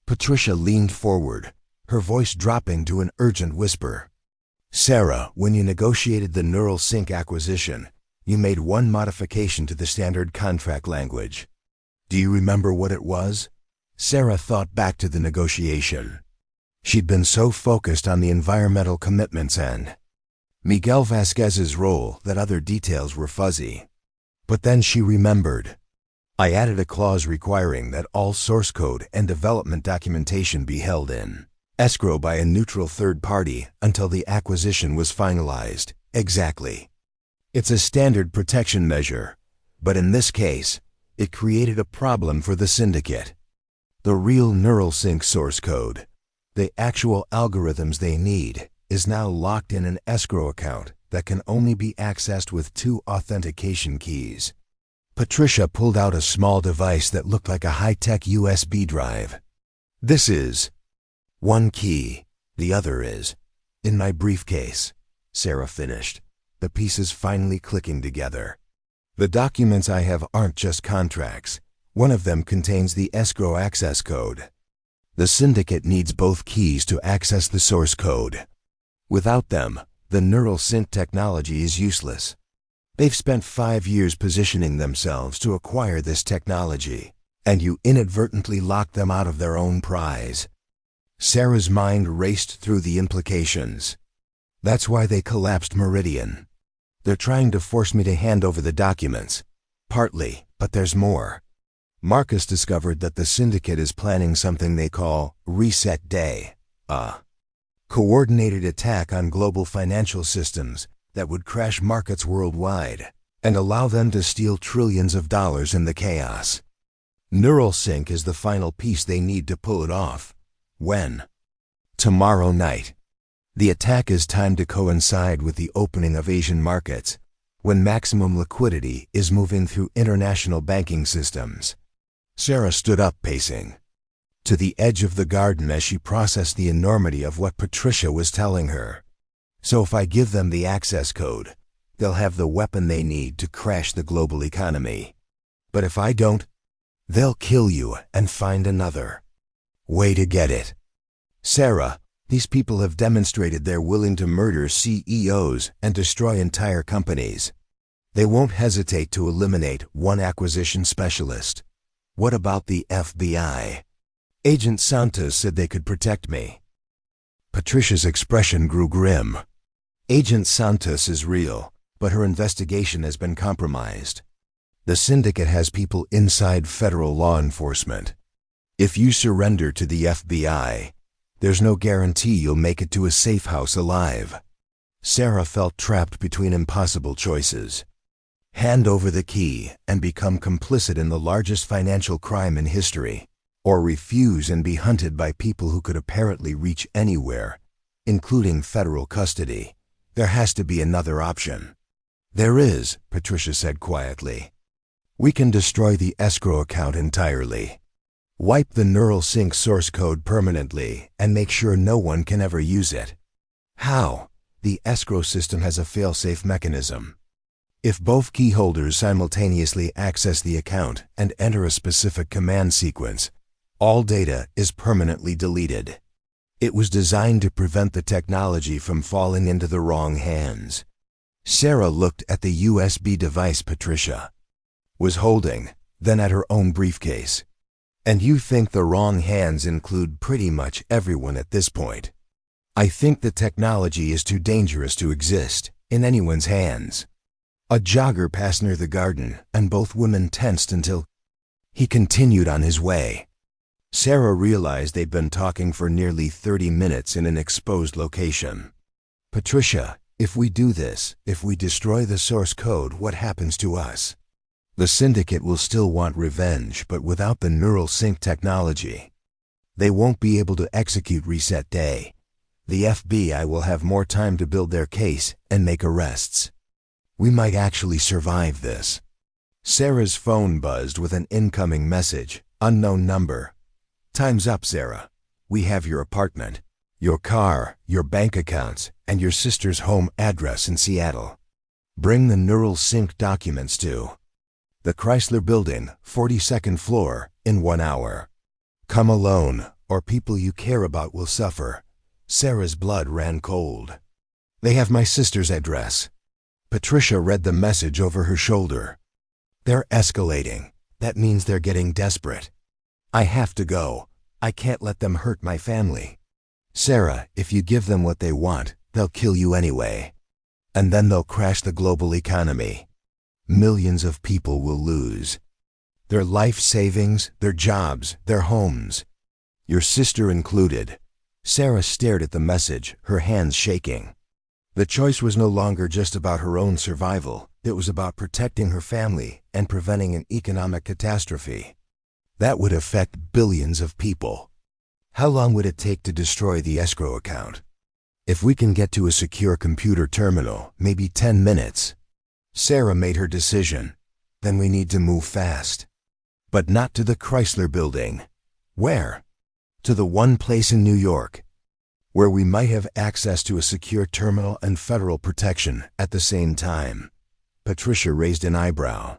Speaker 1: Patricia leaned forward, her voice dropping to an urgent whisper. Sarah, when you negotiated the NeuralSync acquisition, you made one modification to the standard contract language. Do you remember what it was? Sarah thought back to the negotiation. She'd been so focused on the environmental commitments and Miguel Vasquez's role that other details were fuzzy. But then she remembered. I added a clause requiring that all source code and development documentation be held in escrow by a neutral third party until the acquisition was finalized. Exactly. It's a standard protection measure, but in this case, it created a problem for the syndicate. The real NeuralSync source code, the actual algorithms they need, is now locked in an escrow account that can only be accessed with 2 authentication keys. Patricia pulled out a small device that looked like a high-tech USB drive. This is one key, the other is in my briefcase, Sarah finished, the pieces finally clicking together. The documents I have aren't just contracts. One of them contains the escrow access code. The syndicate needs both keys to access the source code. Without them, the NeuralSync technology is useless. They've spent 5 years positioning themselves to acquire this technology, and you inadvertently locked them out of their own prize. Sarah's mind raced through the implications. That's why they collapsed Meridian. They're trying to force me to hand over the documents. Partly, but there's more. Marcus discovered that the syndicate is planning something they call Reset Day, a coordinated attack on global financial systems that would crash markets worldwide and allow them to steal trillions of dollars in the chaos. NeuralSync is the final piece they need to pull it off. When? Tomorrow night. The attack is timed to coincide with the opening of Asian markets, when maximum liquidity is moving through international banking systems. Sarah stood up, pacing to the edge of the garden as she processed the enormity of what Patricia was telling her. So if I give them the access code, they'll have the weapon they need to crash the global economy. But if I don't, they'll kill you and find another way to get it. Sarah, these people have demonstrated they're willing to murder CEOs and destroy entire companies. They won't hesitate to eliminate one acquisition specialist. What about the FBI? Agent Santos said they could protect me. Patricia's expression grew grim. Agent Santos is real, but her investigation has been compromised. The syndicate has people inside federal law enforcement. If you surrender to the FBI, there's no guarantee you'll make it to a safe house alive. Sarah felt trapped between impossible choices. Hand over the key and become complicit in the largest financial crime in history, or refuse and be hunted by people who could apparently reach anywhere, including federal custody. There has to be another option. There is, Patricia said quietly. We can destroy the escrow account entirely. Wipe the NeuralSync source code permanently and make sure no one can ever use it. How? The escrow system has a fail-safe mechanism. If both key holders simultaneously access the account and enter a specific command sequence, all data is permanently deleted. It was designed to prevent the technology from falling into the wrong hands. Sarah looked at the USB device Patricia was holding, then at her own briefcase. And you think the wrong hands include pretty much everyone at this point. I think the technology is too dangerous to exist in anyone's hands. A jogger passed near the garden, and both women tensed until he continued on his way. Sarah realized they'd been talking for nearly 30 minutes in an exposed location. Patricia, if we do this, if we destroy the source code, what happens to us? The syndicate will still want revenge, but without the NeuralSync technology, they won't be able to execute Reset Day. The FBI will have more time to build their case and make arrests. We might actually survive this. Sarah's phone buzzed with an incoming message, unknown number. Time's up, Sarah. We have your apartment, your car, your bank accounts, and your sister's home address in Seattle. Bring the NeuralSync documents to the Chrysler Building, 42nd floor, in 1 hour. Come alone or people you care about will suffer. Sarah's blood ran cold. They have my sister's address. Patricia read the message over her shoulder. They're escalating. That means they're getting desperate. I have to go. I can't let them hurt my family. Sarah, if you give them what they want, they'll kill you anyway. And then they'll crash the global economy. Millions of people will lose. Their life savings, their jobs, their homes. Your sister included. Sarah stared at the message, her hands shaking. The choice was no longer just about her own survival. It was about protecting her family and preventing an economic catastrophe. That would affect billions of people. How long would it take to destroy the escrow account? If we can get to a secure computer terminal, maybe 10 minutes. Sarah made her decision. Then we need to move fast. But not to the Chrysler Building. Where? To the one place in New York where we might have access to a secure terminal and federal protection at the same time. Patricia raised an eyebrow.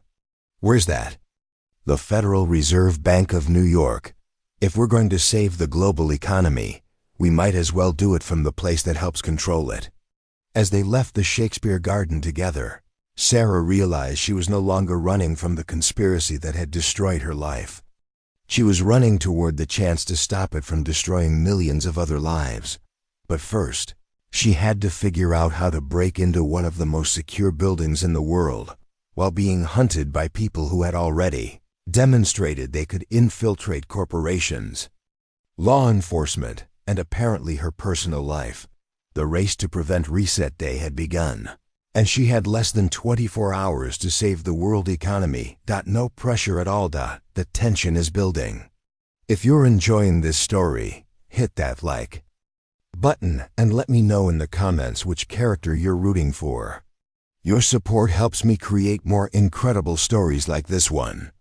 Speaker 1: Where's that? The Federal Reserve Bank of New York. If we're going to save the global economy, we might as well do it from the place that helps control it. As they left the Shakespeare Garden together, Sarah realized she was no longer running from the conspiracy that had destroyed her life. She was running toward the chance to stop it from destroying millions of other lives. But first, she had to figure out how to break into one of the most secure buildings in the world, while being hunted by people who had already demonstrated they could infiltrate corporations, law enforcement, and apparently her personal life. The race to prevent Reset Day had begun, and she had less than 24 hours to save the world economy. No pressure at all. The tension is building. If you're enjoying this story, hit that like button and let me know in the comments which character you're rooting for. Your support helps me create more incredible stories like this one.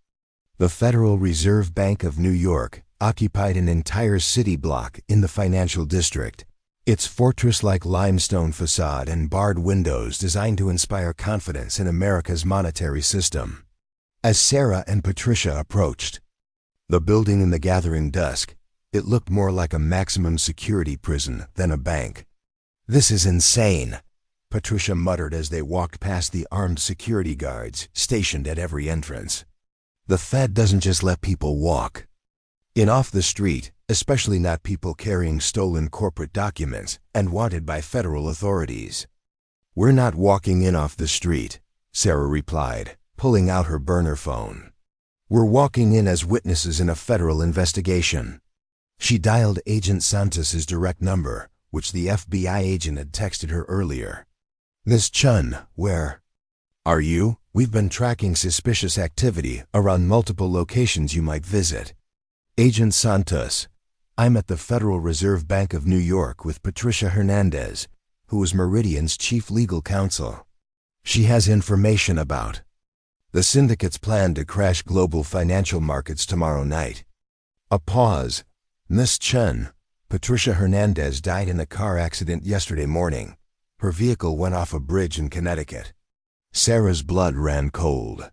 Speaker 1: The Federal Reserve Bank of New York occupied an entire city block in the financial district. Its fortress-like limestone facade and barred windows designed to inspire confidence in America's monetary system. As Sarah and Patricia approached the building in the gathering dusk, it looked more like a maximum security prison than a bank. This is insane, Patricia muttered as they walked past the armed security guards stationed at every entrance. The Fed doesn't just let people walk in off the street, especially not people carrying stolen corporate documents and wanted by federal authorities. We're not walking in off the street, Sarah replied, pulling out her burner phone. We're walking in as witnesses in a federal investigation. She dialed Agent Santos's direct number, which the FBI agent had texted her earlier. Miss Chen, where are you? We've been tracking suspicious activity around multiple locations you might visit. Agent Santos, I'm at the Federal Reserve Bank of New York with Patricia Hernandez, who is Meridian's chief legal counsel. She has information about the syndicate's plan to crash global financial markets tomorrow night. A pause. Miss Chen, Patricia Hernandez died in a car accident yesterday morning. Her vehicle went off a bridge in Connecticut. Sarah's blood ran cold.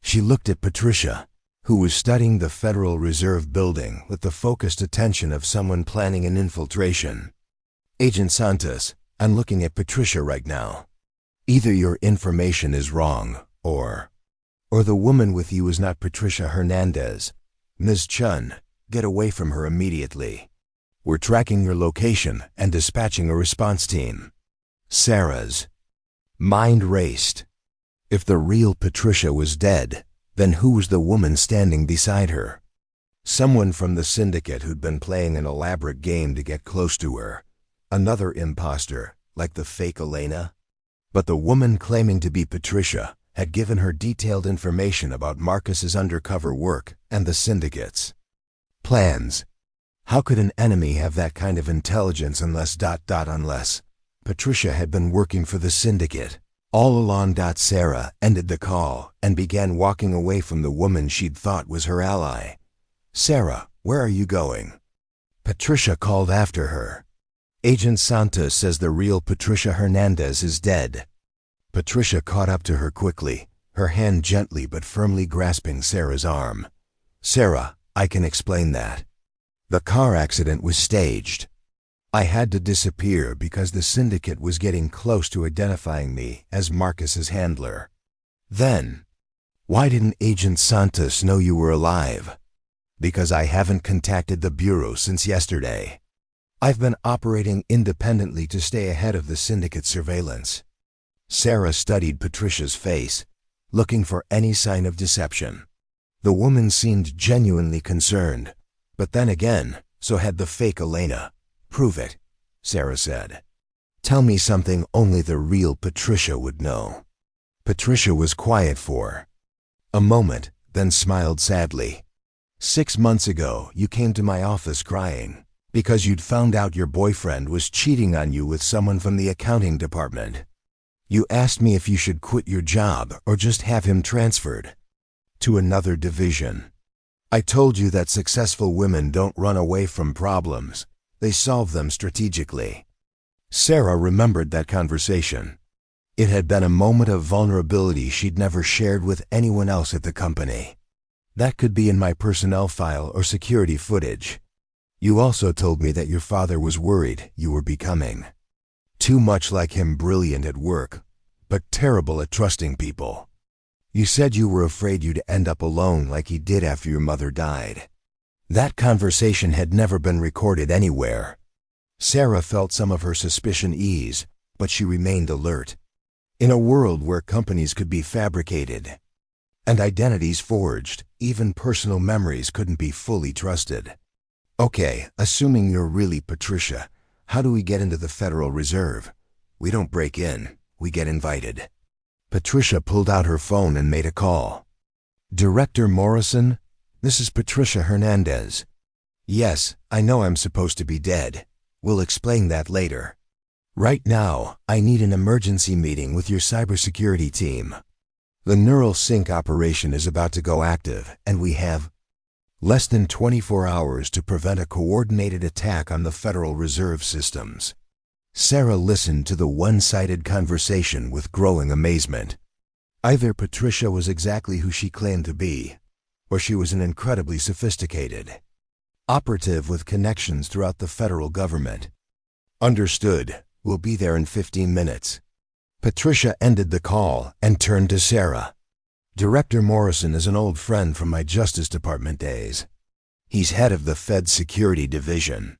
Speaker 1: She looked at Patricia, who was studying the Federal Reserve building with the focused attention of someone planning an infiltration. Agent Santos, I'm looking at Patricia right now. Either your information is wrong, or the woman with you is not Patricia Hernandez. Ms. Chen, get away from her immediately. We're tracking your location and dispatching a response team. Sarah's mind raced. If the real Patricia was dead, then who was the woman standing beside her? Someone from the syndicate who'd been playing an elaborate game to get close to her. Another imposter, like the fake Elena? But the woman claiming to be Patricia had given her detailed information about Marcus's undercover work and the syndicate's plans. How could an enemy have that kind of intelligence unless Patricia had been working for the syndicate all along. Sarah ended the call and began walking away from the woman she'd thought was her ally. Sarah, where are you going? Patricia called after her. Agent Santos says the real Patricia Hernandez is dead. Patricia caught up to her quickly, her hand gently but firmly grasping Sarah's arm. Sarah, I can explain that. The car accident was staged. I had to disappear because the syndicate was getting close to identifying me as Marcus's handler. Then, why didn't Agent Santos know you were alive? Because I haven't contacted the Bureau since yesterday. I've been operating independently to stay ahead of the syndicate surveillance. Sarah studied Patricia's face, looking for any sign of deception. The woman seemed genuinely concerned, but then again, so had the fake Elena. Prove it, Sarah said. Tell me something only the real Patricia would know. Patricia was quiet for a moment, then smiled sadly. 6 months ago, you came to my office crying because you'd found out your boyfriend was cheating on you with someone from the accounting department. You asked me if you should quit your job or just have him transferred to another division. I told you that successful women don't run away from problems. They solve them strategically. Sarah remembered that conversation. It had been a moment of vulnerability she'd never shared with anyone else at the company. That could be in my personnel file or security footage. You also told me that your father was worried you were becoming too much like him, brilliant at work, but terrible at trusting people. You said you were afraid you'd end up alone like he did after your mother died. That conversation had never been recorded anywhere. Sarah felt some of her suspicion ease, but she remained alert. In a world where companies could be fabricated and identities forged, even personal memories couldn't be fully trusted. Okay, assuming you're really Patricia, how do we get into the Federal Reserve? We don't break in, we get invited. Patricia pulled out her phone and made a call. Director Morrison, this is Patricia Hernandez. Yes, I know I'm supposed to be dead. We'll explain that later. Right now, I need an emergency meeting with your cybersecurity team. The NeuralSync operation is about to go active, and we have less than 24 hours to prevent a coordinated attack on the Federal Reserve systems. Sarah listened to the one-sided conversation with growing amazement. Either Patricia was exactly who she claimed to be, or she was an incredibly sophisticated operative with connections throughout the federal government. Understood. We'll be there in 15 minutes. Patricia ended the call and turned to Sarah. Director Morrison is an old friend from my Justice Department days. He's head of the Fed Security Division.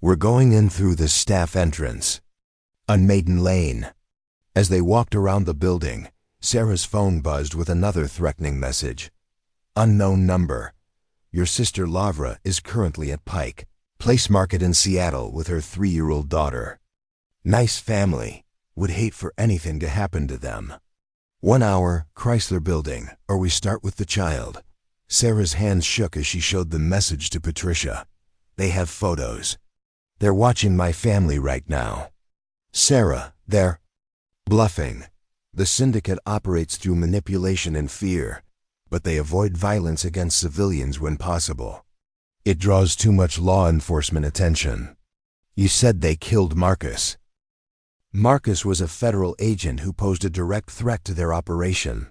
Speaker 1: We're going in through the staff entrance on Maiden Lane. As they walked around the building, Sarah's phone buzzed with another threatening message. Unknown number. Your sister Lavra is currently at Pike Place Market in Seattle with her 3-year-old daughter. Nice family. Would hate for anything to happen to them. 1 hour, Chrysler Building, or we start with the child. Sarah's hands shook as she showed the message to Patricia. They have photos. They're watching my family right now. Sarah, they're bluffing. The syndicate operates through manipulation and fear, but they avoid violence against civilians when possible. It draws too much law enforcement attention. You said they killed Marcus. Marcus was a federal agent who posed a direct threat to their operation.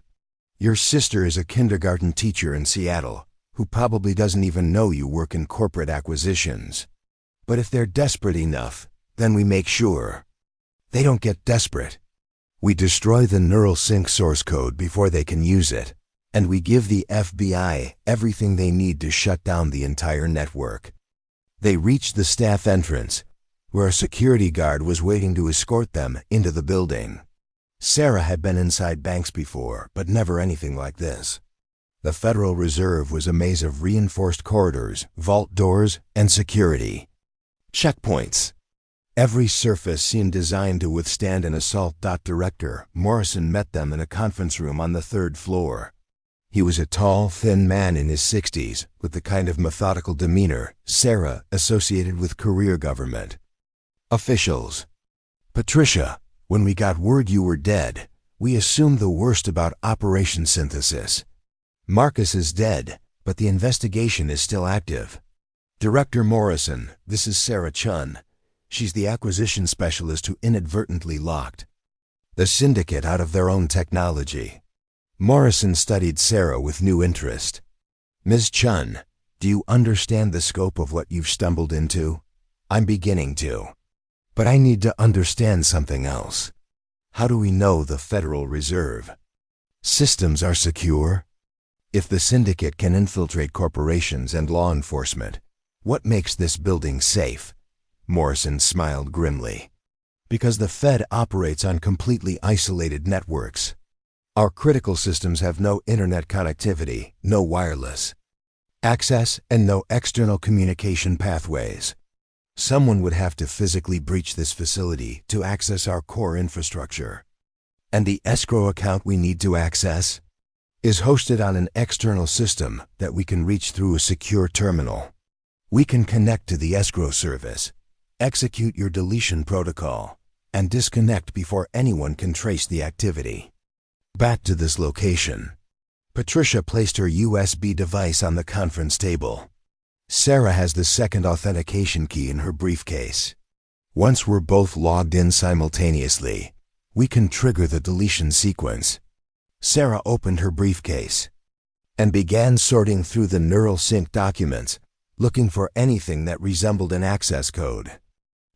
Speaker 1: Your sister is a kindergarten teacher in Seattle, who probably doesn't even know you work in corporate acquisitions. But if they're desperate enough, then we make sure they don't get desperate. We destroy the NeuralSync source code before they can use it, and we give the FBI everything they need to shut down the entire network. They reached the staff entrance, where a security guard was waiting to escort them into the building. Sarah had been inside banks before, but never anything like this. The Federal Reserve was a maze of reinforced corridors, vault doors, and security checkpoints. Every surface seemed designed to withstand an assault. Director Morrison met them in a conference room on the 3rd floor. He was a tall, thin man in his 60s, with the kind of methodical demeanor Sarah associated with career government officials. Patricia, when we got word you were dead, we assumed the worst about Operation Synthesis. Marcus is dead, but the investigation is still active. Director Morrison, this is Sarah Chen. She's the acquisition specialist who inadvertently locked the syndicate out of their own technology. Morrison studied Sarah with new interest. Ms. Chen, Do you understand the scope of what you've stumbled into? I'm beginning to. But I need to understand something else. How do we know the Federal Reserve systems are secure? If the syndicate can infiltrate corporations and law enforcement, what makes this building safe? Morrison smiled grimly. Because the Fed operates on completely isolated networks. Our critical systems have no internet connectivity, no wireless access, and no external communication pathways. Someone would have to physically breach this facility to access our core infrastructure. And the escrow account we need to access is hosted on an external system that we can reach through a secure terminal. We can connect to the escrow service, execute your deletion protocol, and disconnect before anyone can trace the activity. Back to this location. Patricia placed her USB device on the conference table. Sarah has the second authentication key in her briefcase. Once we're both logged in simultaneously, we can trigger the deletion sequence. Sarah opened her briefcase and began sorting through the NeuralSync documents, looking for anything that resembled an access code.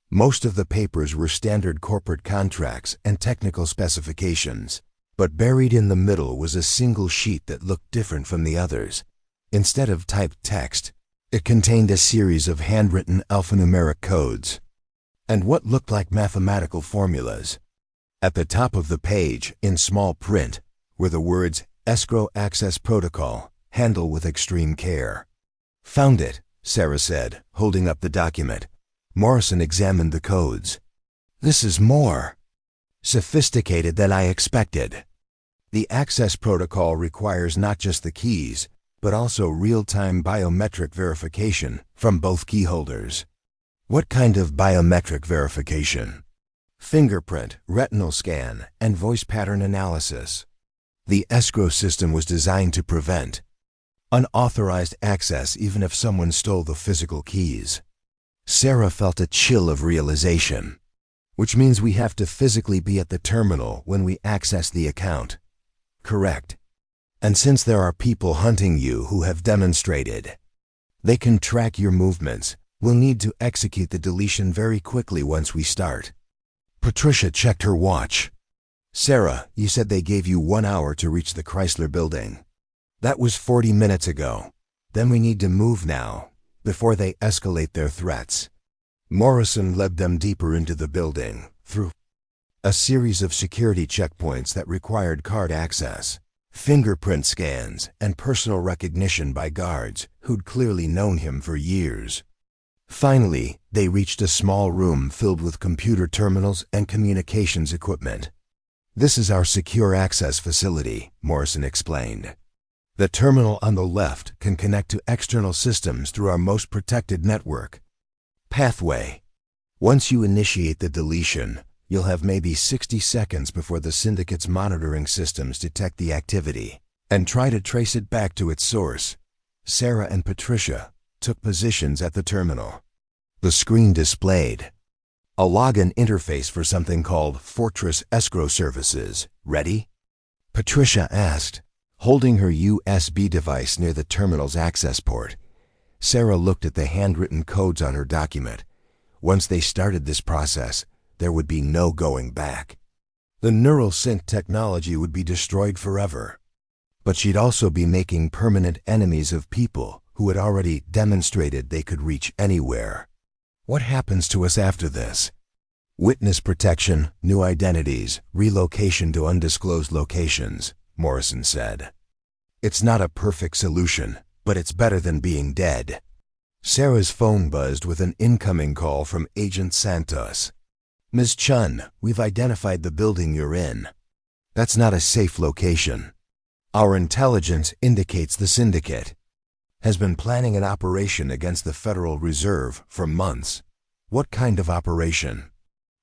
Speaker 1: Most of the papers were standard corporate contracts and technical specifications, but buried in the middle was a single sheet that looked different from the others. Instead of typed text, it contained a series of handwritten alphanumeric codes and what looked like mathematical formulas. At the top of the page, in small print, were the words, "Escrow Access Protocol, handle with extreme care." "Found it," Sarah said, holding up the document. Morrison examined the codes. "This is more sophisticated than I expected." The access protocol requires not just the keys, but also real-time biometric verification from both key holders. "What kind of biometric verification?" "Fingerprint, retinal scan, and voice pattern analysis." The escrow system was designed to prevent unauthorized access even if someone stole the physical keys. Sarah felt a chill of realization. "Which means we have to physically be at the terminal when we access the account." "Correct. And since there are people hunting you who have demonstrated they can track your movements, we'll need to execute the deletion very quickly once we start." Patricia checked her watch. "Sarah, you said they gave you 1 hour to reach the Chrysler building. That was 40 minutes ago. Then we need to move now, before they escalate their threats." Morrison led them deeper into the building, through a series of security checkpoints that required card access, fingerprint scans, and personal recognition by guards who'd clearly known him for years. Finally, they reached a small room filled with computer terminals and communications equipment. "This is our secure access facility," Morrison explained. "The terminal on the left can connect to external systems through our most protected network pathway. Once you initiate the deletion, you'll have maybe 60 seconds before the syndicate's monitoring systems detect the activity and try to trace it back to its source." Sarah and Patricia took positions at the terminal. The screen displayed a login interface for something called Fortress Escrow Services. "Ready?" Patricia asked, holding her USB device near the terminal's access port. Sarah looked at the handwritten codes on her document. Once they started this process, there would be no going back. The NeuralSync technology would be destroyed forever. But she'd also be making permanent enemies of people who had already demonstrated they could reach anywhere. "What happens to us after this?" "Witness protection, new identities, relocation to undisclosed locations," Morrison said. "It's not a perfect solution, but it's better than being dead." Sarah's phone buzzed with an incoming call from Agent Santos. "Ms. Chen, we've identified the building you're in. That's not a safe location. Our intelligence indicates the syndicate has been planning an operation against the Federal Reserve for months." "What kind of operation?"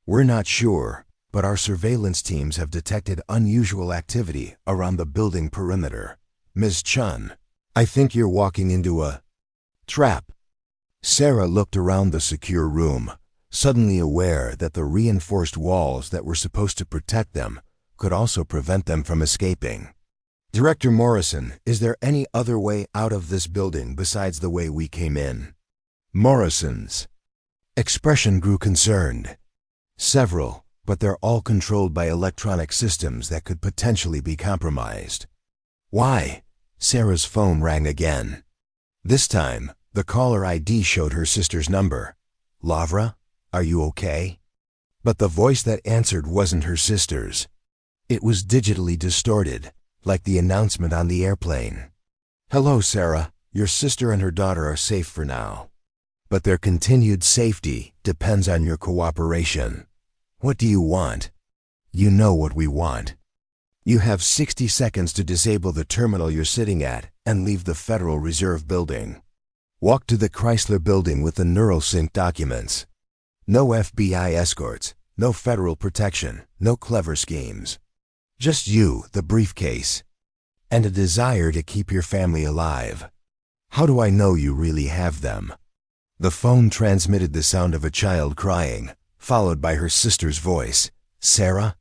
Speaker 1: "We're not sure, but our surveillance teams have detected unusual activity around the building perimeter." "Ms. Chen, I think you're walking into a trap." Sarah looked around the secure room, suddenly aware that the reinforced walls that were supposed to protect them could also prevent them from escaping. Director Morrison, is there any other way out of this building besides the way we came in? Morrison's expression grew concerned. Several, but they're all controlled by electronic systems that could potentially be compromised. Why? Sarah's phone rang again. This time, the caller ID showed her sister's number. Lavra, are you okay? But the voice that answered wasn't her sister's. It was digitally distorted, like the announcement on the airplane. Hello, Sarah. Your sister and her daughter are safe for now. But their continued safety depends on your cooperation. What do you want? You know what we want. You have 60 seconds to disable the terminal you're sitting at and leave the Federal Reserve Building. Walk to the Chrysler Building with the NeuralSync documents. No FBI escorts, no federal protection, no clever schemes. Just you, the briefcase, and a desire to keep your family alive. How do I know you really have them? The phone transmitted the sound of a child crying, followed by her sister's voice. Sarah?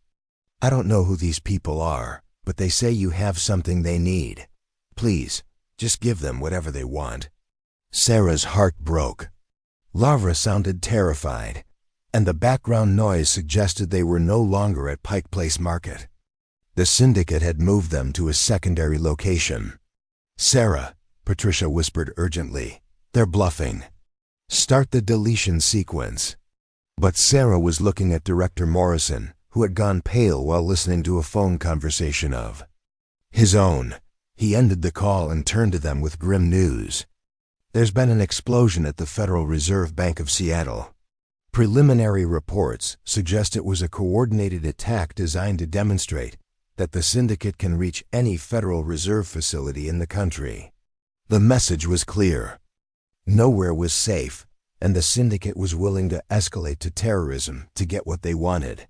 Speaker 1: I don't know who these people are, but they say you have something they need. Please, just give them whatever they want. Sarah's heart broke. Lavra sounded terrified, and the background noise suggested they were no longer at Pike Place Market. The syndicate had moved them to a secondary location. Sarah, Patricia whispered urgently, they're bluffing. Start the deletion sequence. But Sarah was looking at Director Morrison, who had gone pale while listening to a phone conversation of his own. He ended the call and turned to them with grim news. There's been an explosion at the Federal Reserve Bank of Seattle. Preliminary reports suggest it was a coordinated attack designed to demonstrate that the syndicate can reach any Federal Reserve facility in the country. The message was clear. Nowhere was safe, and the syndicate was willing to escalate to terrorism to get what they wanted.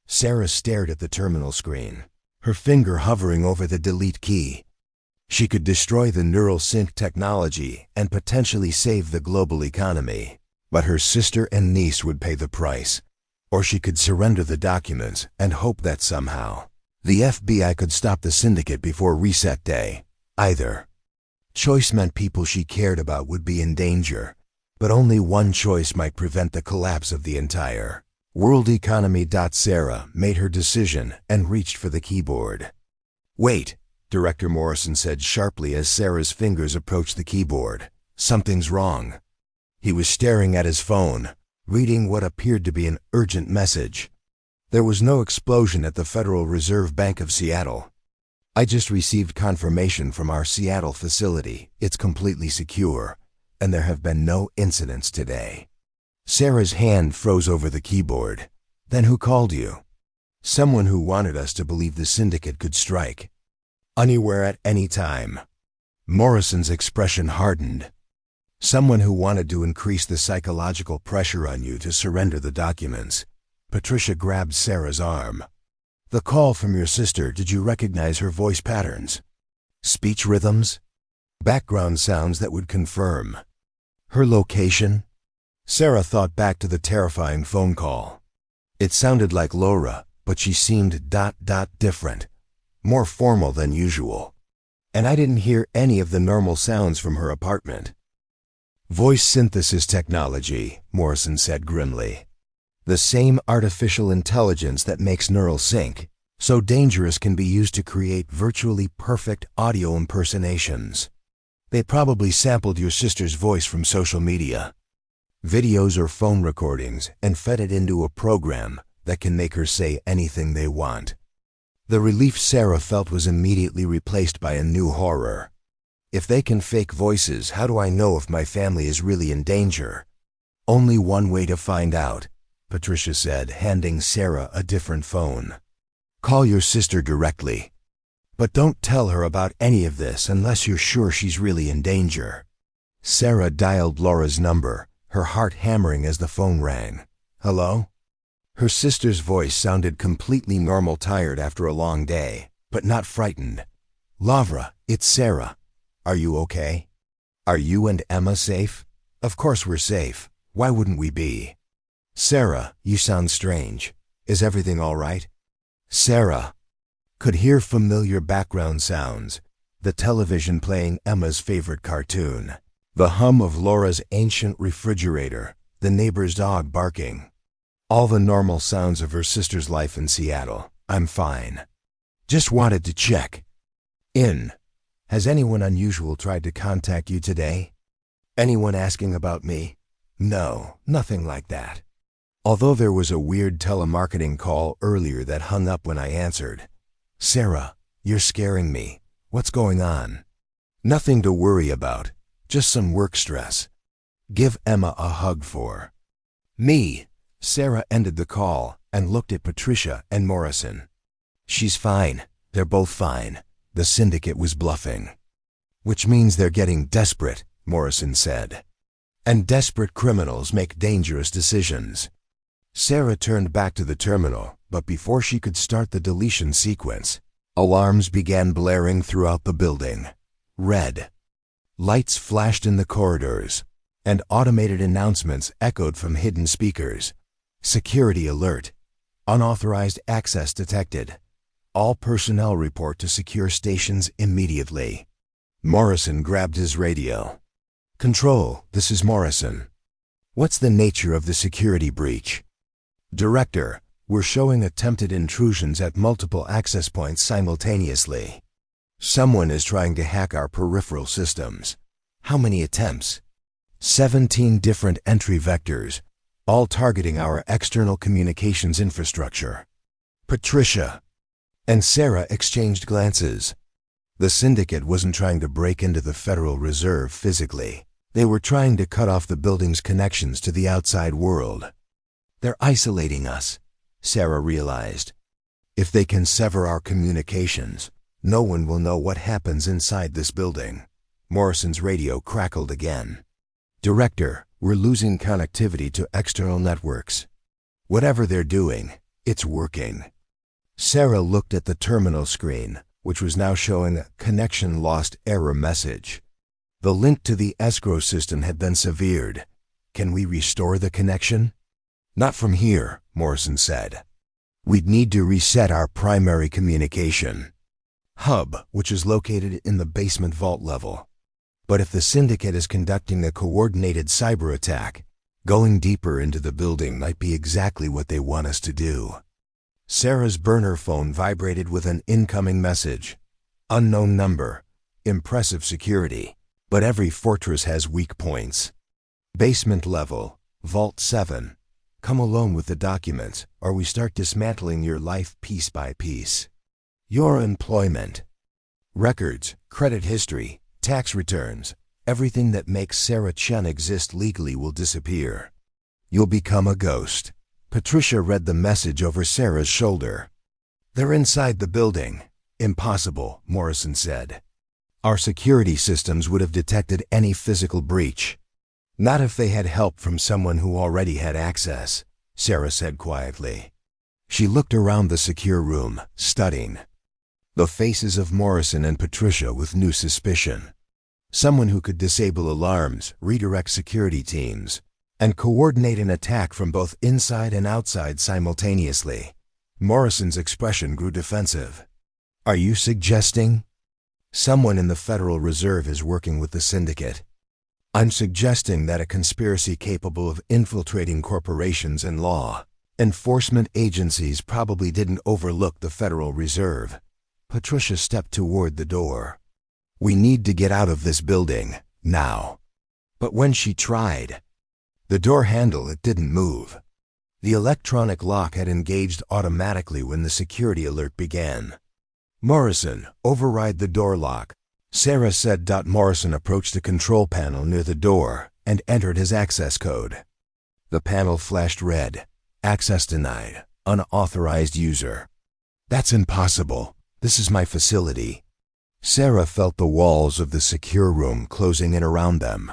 Speaker 1: Sarah stared at the terminal screen, her finger hovering over the delete key. She could destroy the NeuralSync technology and potentially save the global economy, but her sister and niece would pay the price. Or she could surrender the documents and hope that somehow the FBI could stop the syndicate before reset day. Either choice meant people she cared about would be in danger, but only one choice might prevent the collapse of the entire world economy. Sarah made her decision and reached for the keyboard. Wait, Director Morrison said sharply as Sarah's fingers approached the keyboard. Something's wrong. He was staring at his phone, reading what appeared to be an urgent message. There was no explosion at the Federal Reserve Bank of Seattle. I just received confirmation from our Seattle facility. It's completely secure, and there have been no incidents today. Sarah's hand froze over the keyboard. Then who called you? Someone who wanted us to believe the syndicate could strike anywhere at any time. Morrison's expression hardened. Someone who wanted to increase the psychological pressure on you to surrender the documents. Patricia grabbed Sarah's arm. The call from your sister, did you recognize her voice patterns? Speech rhythms? Background sounds that would confirm her location? Sarah thought back to the terrifying phone call. It sounded like Laura, but she seemed different, more formal than usual. And I didn't hear any of the normal sounds from her apartment. Voice synthesis technology, Morrison said grimly. The same artificial intelligence that makes NeuralSync so dangerous can be used to create virtually perfect audio impersonations. They probably sampled your sister's voice from social media, videos or phone recordings, and fed it into a program that can make her say anything they want. The relief Sarah felt was immediately replaced by a new horror. If they can fake voices, how do I know if my family is really in danger? Only one way to find out, Patricia said, handing Sarah a different phone. Call your sister directly. But don't tell her about any of this unless you're sure she's really in danger. Sarah dialed Laura's number, her heart hammering as the phone rang. Hello? Her sister's voice sounded completely normal, tired after a long day, but not frightened. Lavra, it's Sarah. Are you okay? Are you and Emma safe? Of course we're safe. Why wouldn't we be? Sarah, you sound strange. Is everything all right? Sarah. could hear familiar background sounds, the television playing Emma's favorite cartoon, the hum of Laura's ancient refrigerator, the neighbor's dog barking. All the normal sounds of her sister's life in Seattle. I'm fine. Just wanted to check in. Has anyone unusual tried to contact you today? Anyone asking about me? No, nothing like that. Although there was a weird telemarketing call earlier that hung up when I answered. Sarah, you're scaring me. What's going on? Nothing to worry about, just some work stress. Give Emma a hug for me. Sarah ended the call and looked at Patricia and Morrison. She's fine. They're both fine. The syndicate was bluffing. Which means they're getting desperate, Morrison said. And desperate criminals make dangerous decisions. Sarah turned back to the terminal, but before she could start the deletion sequence, alarms began blaring throughout the building. Red lights flashed in the corridors, and automated announcements echoed from hidden speakers. Security alert. Unauthorized access detected. All personnel report to secure stations immediately. Morrison grabbed his radio. Control, this is Morrison. What's the nature of the security breach? Director, we're showing attempted intrusions at multiple access points simultaneously. Someone is trying to hack our peripheral systems. How many attempts? 17 different entry vectors, all targeting our external communications infrastructure. Patricia and Sarah exchanged glances. The syndicate wasn't trying to break into the Federal Reserve physically. They were trying to cut off the building's connections to the outside world. They're isolating us, Sarah realized. If they can sever our communications, no one will know what happens inside this building. Morrison's radio crackled again. Director, we're losing connectivity to external networks. Whatever they're doing, it's working. Sarah looked at the terminal screen, which was now showing a connection lost error message. The link to the escrow system had been severed. Can we restore the connection? Not from here, Morrison said. We'd need to reset our primary communication hub, which is located in the basement vault level. But if the syndicate is conducting a coordinated cyber attack, going deeper into the building might be exactly what they want us to do. Sarah's burner phone vibrated with an incoming message. Unknown number. Impressive security. But every fortress has weak points. Basement level. Vault 7. Come alone with the documents, or we start dismantling your life piece by piece. Your employment, records, credit history, tax returns, everything that makes Sarah Chen exist legally will disappear. You'll become a ghost. Patricia read the message over Sarah's shoulder. They're inside the building. Impossible, Morrison said. Our security systems would have detected any physical breach. Not if they had help from someone who already had access, Sarah said quietly. She looked around the secure room, studying the faces of Morrison and Patricia with new suspicion. Someone who could disable alarms, redirect security teams, and coordinate an attack from both inside and outside simultaneously. Morrison's expression grew defensive. Are you suggesting? Someone in the Federal Reserve is working with the syndicate. I'm suggesting that a conspiracy capable of infiltrating corporations and law enforcement agencies probably didn't overlook the Federal Reserve. Patricia stepped toward the door. We need to get out of this building, now. But when she tried, the door handle, it didn't move. The electronic lock had engaged automatically when the security alert began. Morrison, override the door lock, Sarah said. Morrison approached the control panel near the door and entered his access code. The panel flashed red. Access denied. Unauthorized user. That's impossible. This is my facility. Sarah felt the walls of the secure room closing in around them.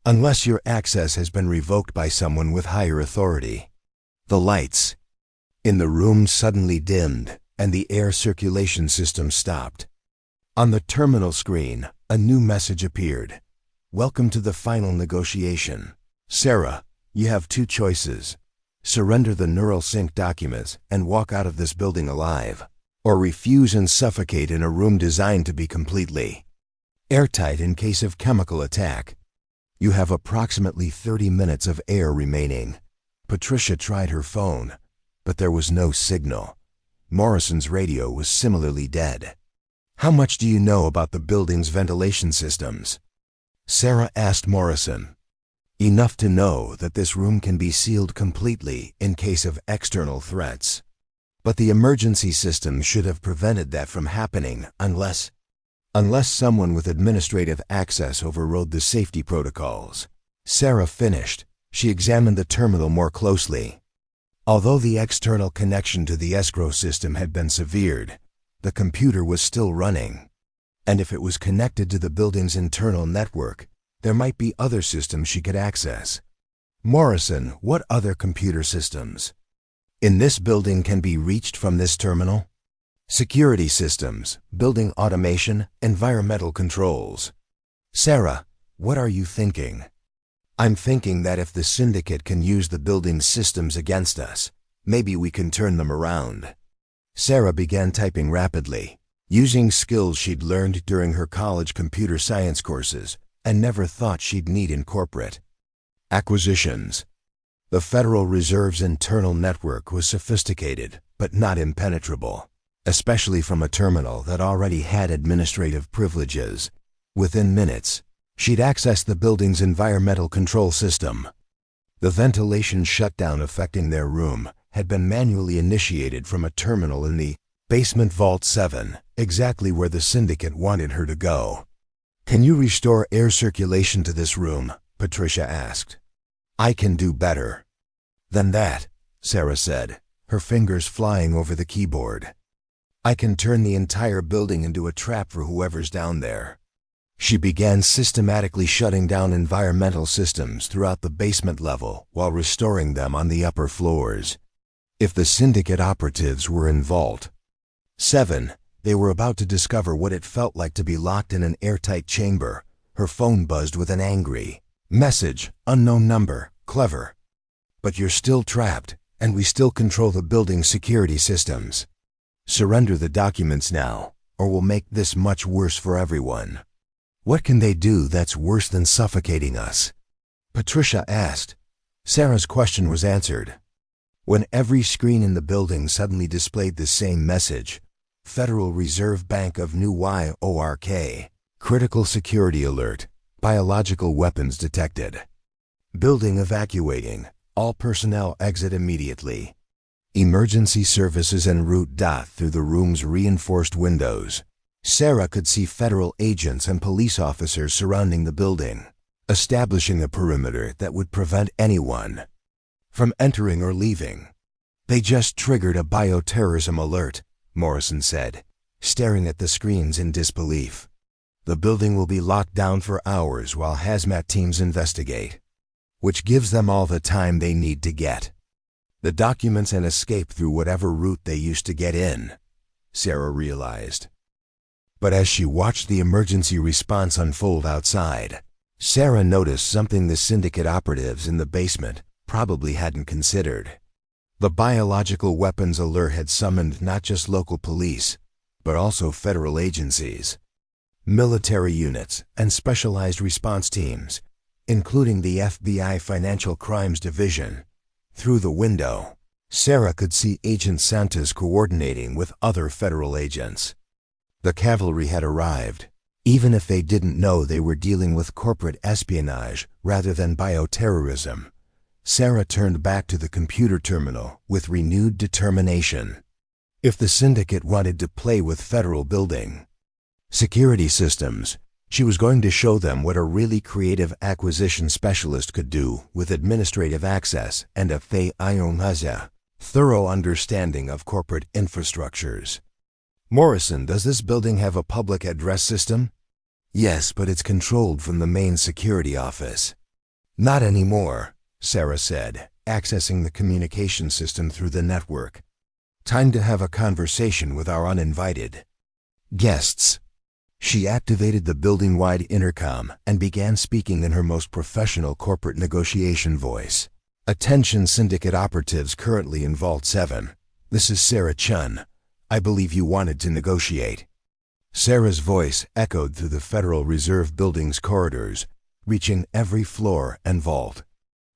Speaker 1: Unless your access has been revoked by someone with higher authority. The lights in the room suddenly dimmed, and the air circulation system stopped. On the terminal screen, a new message appeared. Welcome to the final negotiation. Sarah, you have two choices. Surrender the NeuralSync documents and walk out of this building alive, or refuse and suffocate in a room designed to be completely airtight in case of chemical attack. You have approximately 30 minutes of air remaining. Patricia tried her phone, but there was no signal. Morrison's radio was similarly dead. How much do you know about the building's ventilation systems? Sarah asked Morrison. Enough to know that this room can be sealed completely in case of external threats. But the emergency system should have prevented that from happening unless someone with administrative access overrode the safety protocols. Sarah finished. She examined the terminal more closely. Although the external connection to the escrow system had been severed, the computer was still running. And if it was connected to the building's internal network, there might be other systems she could access. Morrison, what other computer systems in this building can be reached from this terminal? Security systems, building automation, environmental controls. Sarah, what are you thinking? I'm thinking that if the syndicate can use the building's systems against us, maybe we can turn them around. Sarah began typing rapidly, using skills she'd learned during her college computer science courses and never thought she'd need in corporate. Acquisitions. The Federal Reserve's internal network was sophisticated, but not impenetrable, especially from a terminal that already had administrative privileges. Within minutes, she'd accessed the building's environmental control system. The ventilation shutdown affecting their room had been manually initiated from a terminal in the basement Vault 7, exactly where the syndicate wanted her to go. Can you restore air circulation to this room? Patricia asked. I can do better than that, Sarah said, her fingers flying over the keyboard. I can turn the entire building into a trap for whoever's down there. She began systematically shutting down environmental systems throughout the basement level while restoring them on the upper floors. If the syndicate operatives were in Vault 7, they were about to discover what it felt like to be locked in an airtight chamber. Her phone buzzed with an angry message. Unknown number. Clever. But you're still trapped, and we still control the building's security systems. Surrender the documents now, or we'll make this much worse for everyone. What can they do that's worse than suffocating us? Patricia asked. Sarah's question was answered when every screen in the building suddenly displayed the same message. Federal Reserve Bank of New York. Critical security alert. Biological weapons detected. Building evacuating. All personnel exit immediately. Emergency services en route. Through the room's reinforced windows, Sarah could see federal agents and police officers surrounding the building, establishing a perimeter that would prevent anyone from entering or leaving. They just triggered a bioterrorism alert, Morrison said, staring at the screens in disbelief. The building will be locked down for hours while hazmat teams investigate, which gives them all the time they need to get the documents and escape through whatever route they used to get in, Sarah realized. But as she watched the emergency response unfold outside, Sarah noticed something the syndicate operatives in the basement probably hadn't considered. The biological weapons alert had summoned not just local police, but also federal agencies, military units, and specialized response teams, including the FBI Financial Crimes Division. Through the window, Sarah could see Agent Santos coordinating with other federal agents. The cavalry had arrived, even if they didn't know they were dealing with corporate espionage rather than bioterrorism. Sarah turned back to the computer terminal with renewed determination. If the syndicate wanted to play with federal building security systems, she was going to show them what a really creative acquisition specialist could do with administrative access and a thorough understanding of corporate infrastructures. Morrison, does this building have a public address system? Yes, but it's controlled from the main security office. Not anymore, Sarah said, accessing the communication system through the network. Time to have a conversation with our uninvited guests. She activated the building-wide intercom and began speaking in her most professional corporate negotiation voice. Attention syndicate operatives currently in Vault 7. This is Sarah Chen. I believe you wanted to negotiate." Sarah's voice echoed through the Federal Reserve Building's corridors, reaching every floor and vault.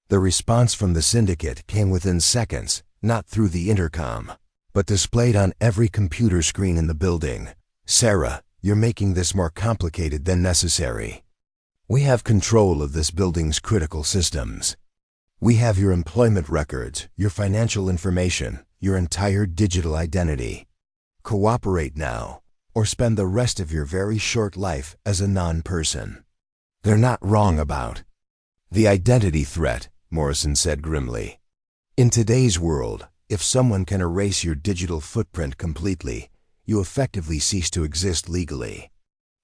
Speaker 1: The response from the syndicate came within seconds, not through the intercom, but displayed on every computer screen in the building. "Sarah, you're making this more complicated than necessary. We have control of this building's critical systems. We have your employment records, your financial information, your entire digital identity. Cooperate now, or spend the rest of your very short life as a non-person." "They're not wrong about the identity threat," Morrison said grimly. "In today's world, if someone can erase your digital footprint completely, you effectively cease to exist legally."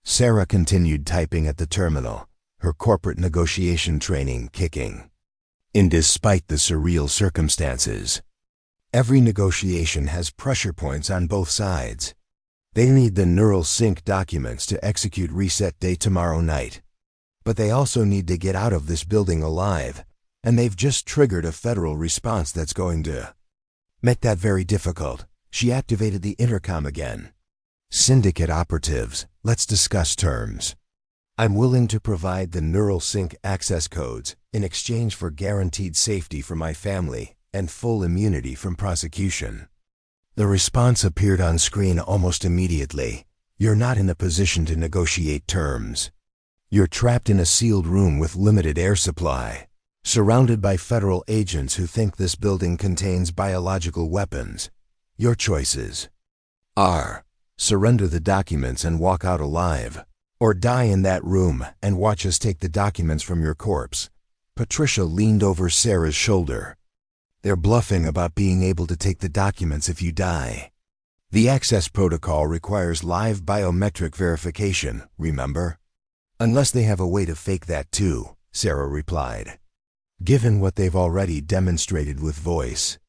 Speaker 1: Sarah continued typing at the terminal, her corporate negotiation training kicking in despite the surreal circumstances. Every negotiation has pressure points on both sides. They need the NeuralSync documents to execute reset day tomorrow night. But they also need to get out of this building alive, and they've just triggered a federal response that's going to make that very difficult. She activated the intercom again. "Syndicate operatives, let's discuss terms. I'm willing to provide the NeuralSync access codes in exchange for guaranteed safety for my family and full immunity from prosecution." The response appeared on screen almost immediately. "You're not in a position to negotiate terms. You're trapped in a sealed room with limited air supply, surrounded by federal agents who think this building contains biological weapons. Your choices are surrender the documents and walk out alive, or die in that room and watch us take the documents from your corpse." Patricia leaned over Sarah's shoulder. "They're bluffing about being able to take the documents if you die. The access protocol requires live biometric verification, remember?" "Unless they have a way to fake that too," Sarah replied. "Given what they've already demonstrated with voice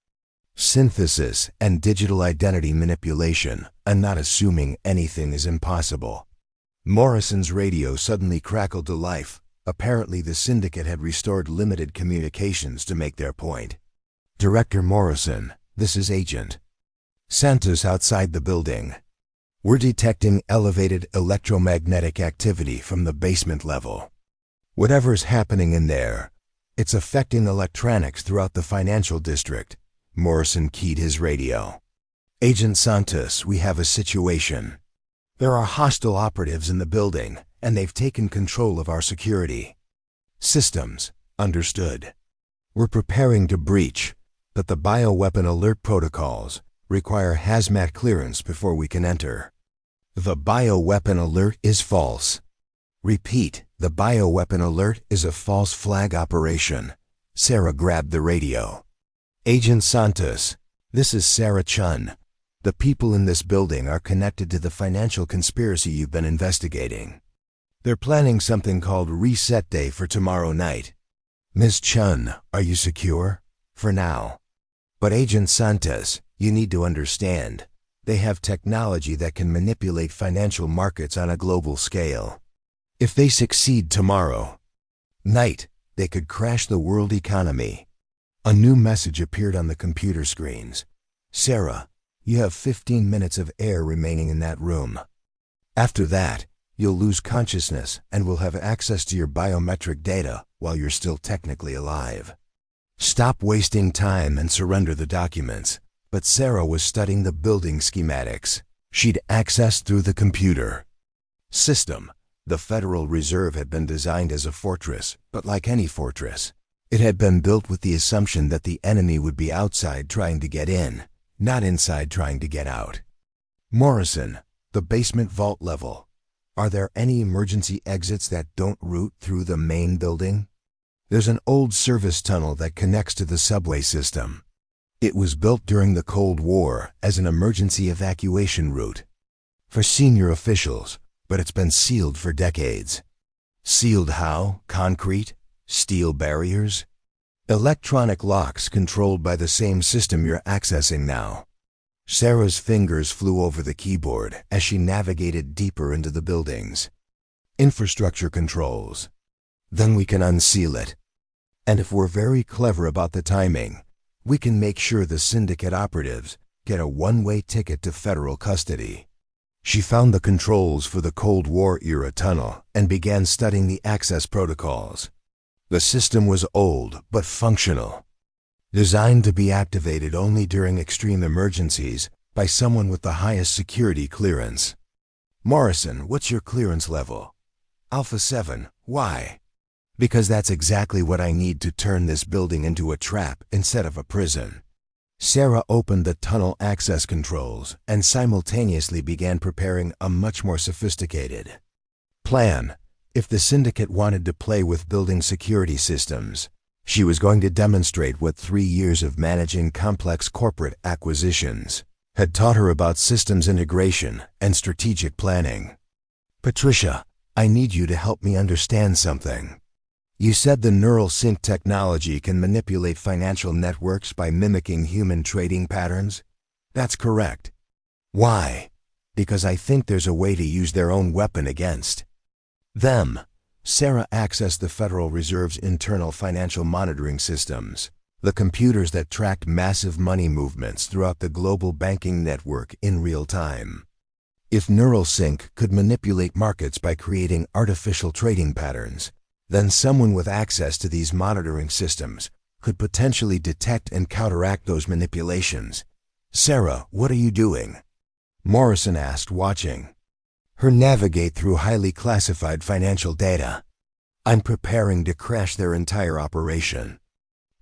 Speaker 1: synthesis and digital identity manipulation, I'm not assuming anything is impossible." Morrison's radio suddenly crackled to life. Apparently the syndicate had restored limited communications to make their point. "Director Morrison, this is Agent Santos outside the building. We're detecting elevated electromagnetic activity from the basement level. Whatever's happening in there, it's affecting electronics throughout the financial district." Morrison keyed his radio. "Agent Santos, we have a situation. There are hostile operatives in the building, and they've taken control of our security systems." "Understood. We're preparing to breach, but the bioweapon alert protocols require hazmat clearance before we can enter." "The bioweapon alert is false." "Repeat, the bioweapon alert is a false flag operation." Sarah grabbed the radio. "Agent Santos, this is Sarah Chen. The people in this building are connected to the financial conspiracy you've been investigating. They're planning something called Reset Day for tomorrow night. Ms. Chen, are you secure? For now. But Agent Santos, you need to understand, they have technology that can manipulate financial markets on a global scale. If they succeed tomorrow night, they could crash the world economy." A new message appeared on the computer screens. "Sarah, you have 15 minutes of air remaining in that room. After that, you'll lose consciousness and will have access to your biometric data while you're still technically alive. Stop wasting time and surrender the documents." But Sarah was studying the building schematics. She'd access through the computer system. The Federal Reserve had been designed as a fortress, but like any fortress, it had been built with the assumption that the enemy would be outside trying to get in, not inside trying to get out. "Morrison, the basement vault level. Are there any emergency exits that don't route through the main building?" "There's an old service tunnel that connects to the subway system. It was built during the Cold War as an emergency evacuation route for senior officials, but it's been sealed for decades." "Sealed how? Concrete? Steel barriers?" "Electronic locks controlled by the same system you're accessing now." Sarah's fingers flew over the keyboard as she navigated deeper into the buildings. "Infrastructure controls. Then we can unseal it. And if we're very clever about the timing, we can make sure the syndicate operatives get a one-way ticket to federal custody. She found the controls for the Cold War-era tunnel and began studying the access protocols. The system was old but functional, designed to be activated only during extreme emergencies by someone with the highest security clearance. Morrison, what's your clearance level? Alpha 7. Why? Because that's exactly what I need to turn this building into a trap instead of a prison. Sarah opened the tunnel access controls and simultaneously began preparing a much more sophisticated plan. If the syndicate wanted to play with building security systems, she was going to demonstrate what 3 years of managing complex corporate acquisitions had taught her about systems integration and strategic planning. Patricia, I need you to help me understand something. You said the NeuralSync technology can manipulate financial networks by mimicking human trading patterns? That's correct. Why? Because I think there's a way to use their own weapon against them. Sarah accessed the Federal Reserve's internal financial monitoring systems, the computers that tracked massive money movements throughout the global banking network in real time. If NeuralSync could manipulate markets by creating artificial trading patterns, then someone with access to these monitoring systems could potentially detect and counteract those manipulations. Sarah, what are you doing? Morrison asked, watching her navigate through highly classified financial data. I'm preparing to crash their entire operation.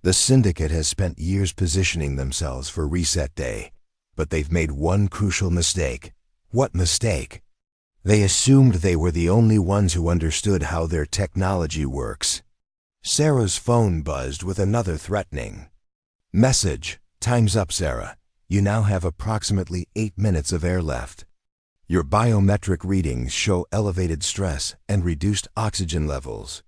Speaker 1: The syndicate has spent years positioning themselves for reset day, but they've made one crucial mistake. What mistake? They assumed they were the only ones who understood how their technology works. Sarah's phone buzzed with another threatening message. Time's up, Sarah. You now have approximately 8 minutes of air left. Your biometric readings show elevated stress and reduced oxygen levels.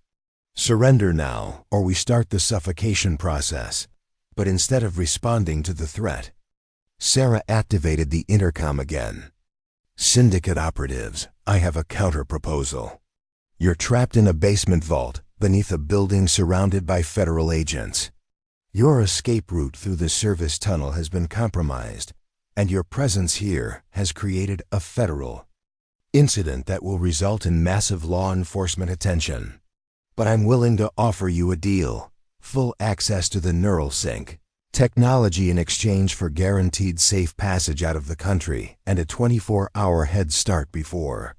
Speaker 1: Surrender now, or we start the suffocation process. But instead of responding to the threat, Sarah activated the intercom again. Syndicate operatives, I have a counter-proposal. You're trapped in a basement vault beneath a building surrounded by federal agents. Your escape route through the service tunnel has been compromised, and your presence here has created a federal incident that will result in massive law enforcement attention. But I'm willing to offer you a deal: full access to the NeuralSync technology in exchange for guaranteed safe passage out of the country and a 24-hour head start before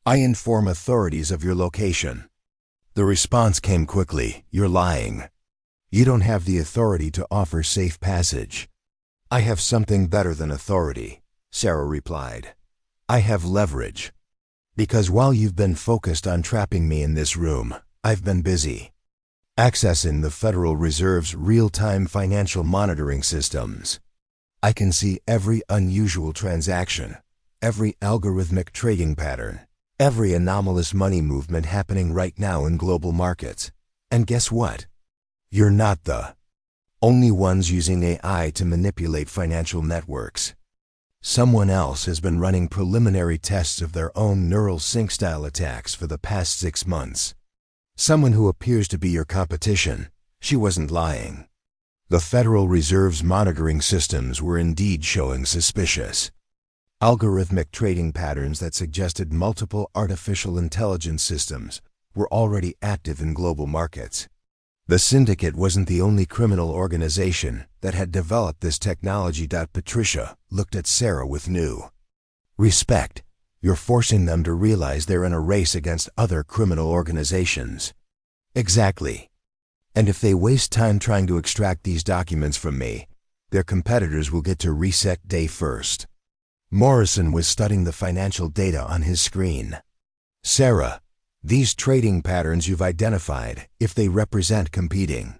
Speaker 1: I inform authorities of your location. The response came quickly: you're lying. You don't have the authority to offer safe passage. I have something better than authority, Sarah replied. I have leverage. Because while you've been focused on trapping me in this room, I've been busy accessing the Federal Reserve's real-time financial monitoring systems. I can see every unusual transaction, every algorithmic trading pattern, every anomalous money movement happening right now in global markets. And guess what? You're not the only ones using AI to manipulate financial networks. Someone else has been running preliminary tests of their own NeuralSync-style attacks for the past 6 months. Someone who appears to be your competition. She wasn't lying. The Federal Reserve's monitoring systems were indeed showing suspicious algorithmic trading patterns that suggested multiple artificial intelligence systems were already active in global markets. The syndicate wasn't the only criminal organization that had developed this technology. Patricia looked at Sarah with new respect. You're forcing them to realize they're in a race against other criminal organizations. Exactly. And if they waste time trying to extract these documents from me, their competitors will get to reset day first. Morrison was studying the financial data on his screen. Sarah, these trading patterns you've identified, if they represent competing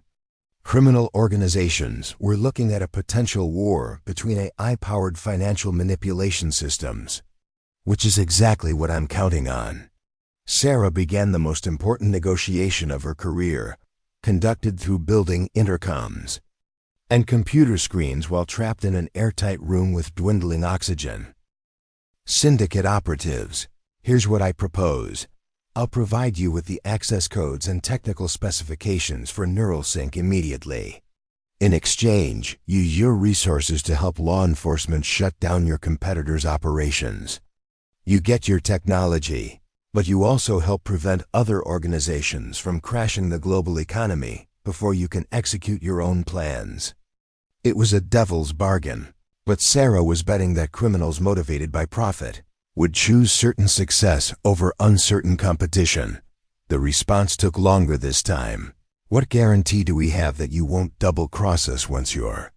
Speaker 1: criminal organizations, we're looking at a potential war between AI-powered financial manipulation systems, which is exactly what I'm counting on. Sarah began the most important negotiation of her career, conducted through building intercoms and computer screens while trapped in an airtight room with dwindling oxygen. Syndicate operatives, here's what I propose. I'll provide you with the access codes and technical specifications for NeuralSync immediately. In exchange, use your resources to help law enforcement shut down your competitors' operations. You get your technology, but you also help prevent other organizations from crashing the global economy before you can execute your own plans. It was a devil's bargain, but Sarah was betting that criminals motivated by profit would choose certain success over uncertain competition. The response took longer this time. What guarantee do we have that you won't double-cross us once you're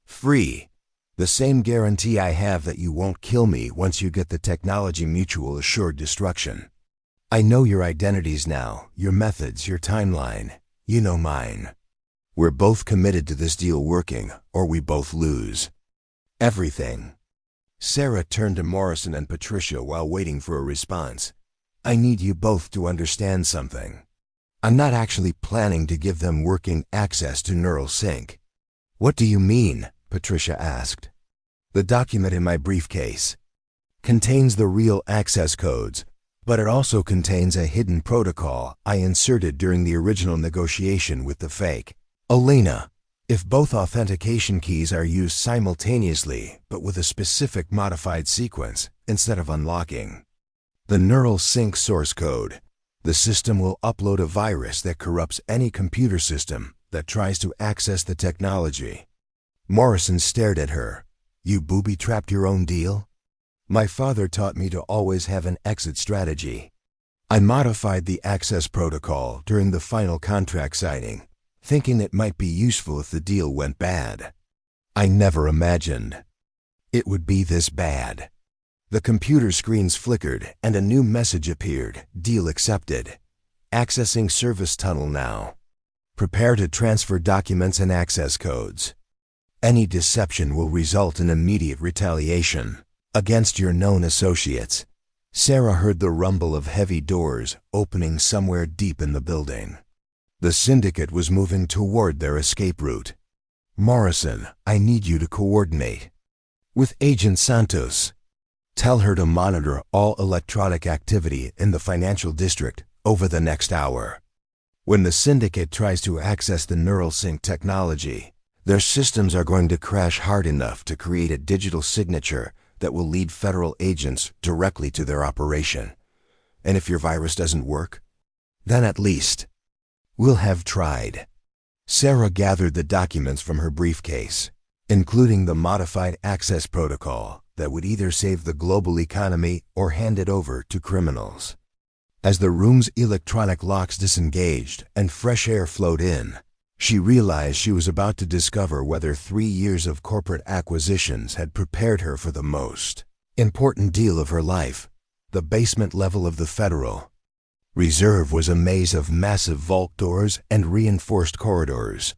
Speaker 1: free? The same guarantee I have that you won't kill me once you get the technology mutual assured destruction. I know your identities now, your methods, your timeline. You know mine. We're both committed to this deal working, or we both lose everything. Sarah turned to Morrison and Patricia while waiting for a response. I need you both to understand something. I'm not actually planning to give them working access to NeuralSync. What do you mean? Patricia asked. The document in my briefcase contains the real access codes, but it also contains a hidden protocol I inserted during the original negotiation with the fake Elena. If both authentication keys are used simultaneously but with a specific modified sequence instead of unlocking the NeuralSync source code, the system will upload a virus that corrupts any computer system that tries to access the technology. Morrison stared at her. You booby-trapped your own deal? My father taught me to always have an exit strategy. I modified the access protocol during the final contract signing, thinking it might be useful if the deal went bad. I never imagined it would be this bad. The computer screens flickered and a new message appeared. Deal accepted. Accessing service tunnel now. Prepare to transfer documents and access codes. Any deception will result in immediate retaliation against your known associates. Sarah heard the rumble of heavy doors opening somewhere deep in the building. The syndicate was moving toward their escape route. Morrison, I need you to coordinate with Agent Santos. Tell her to monitor all electronic activity in the financial district over the next hour. When the syndicate tries to access the NeuralSync technology, their systems are going to crash hard enough to create a digital signature that will lead federal agents directly to their operation. And if your virus doesn't work, then at least we'll have tried. Sarah gathered the documents from her briefcase, including the modified access protocol that would either save the global economy or hand it over to criminals. As the room's electronic locks disengaged and fresh air flowed in, she realized she was about to discover whether 3 years of corporate acquisitions had prepared her for the most important deal of her life. The basement level of the Federal Reserve was a maze of massive vault doors and reinforced corridors.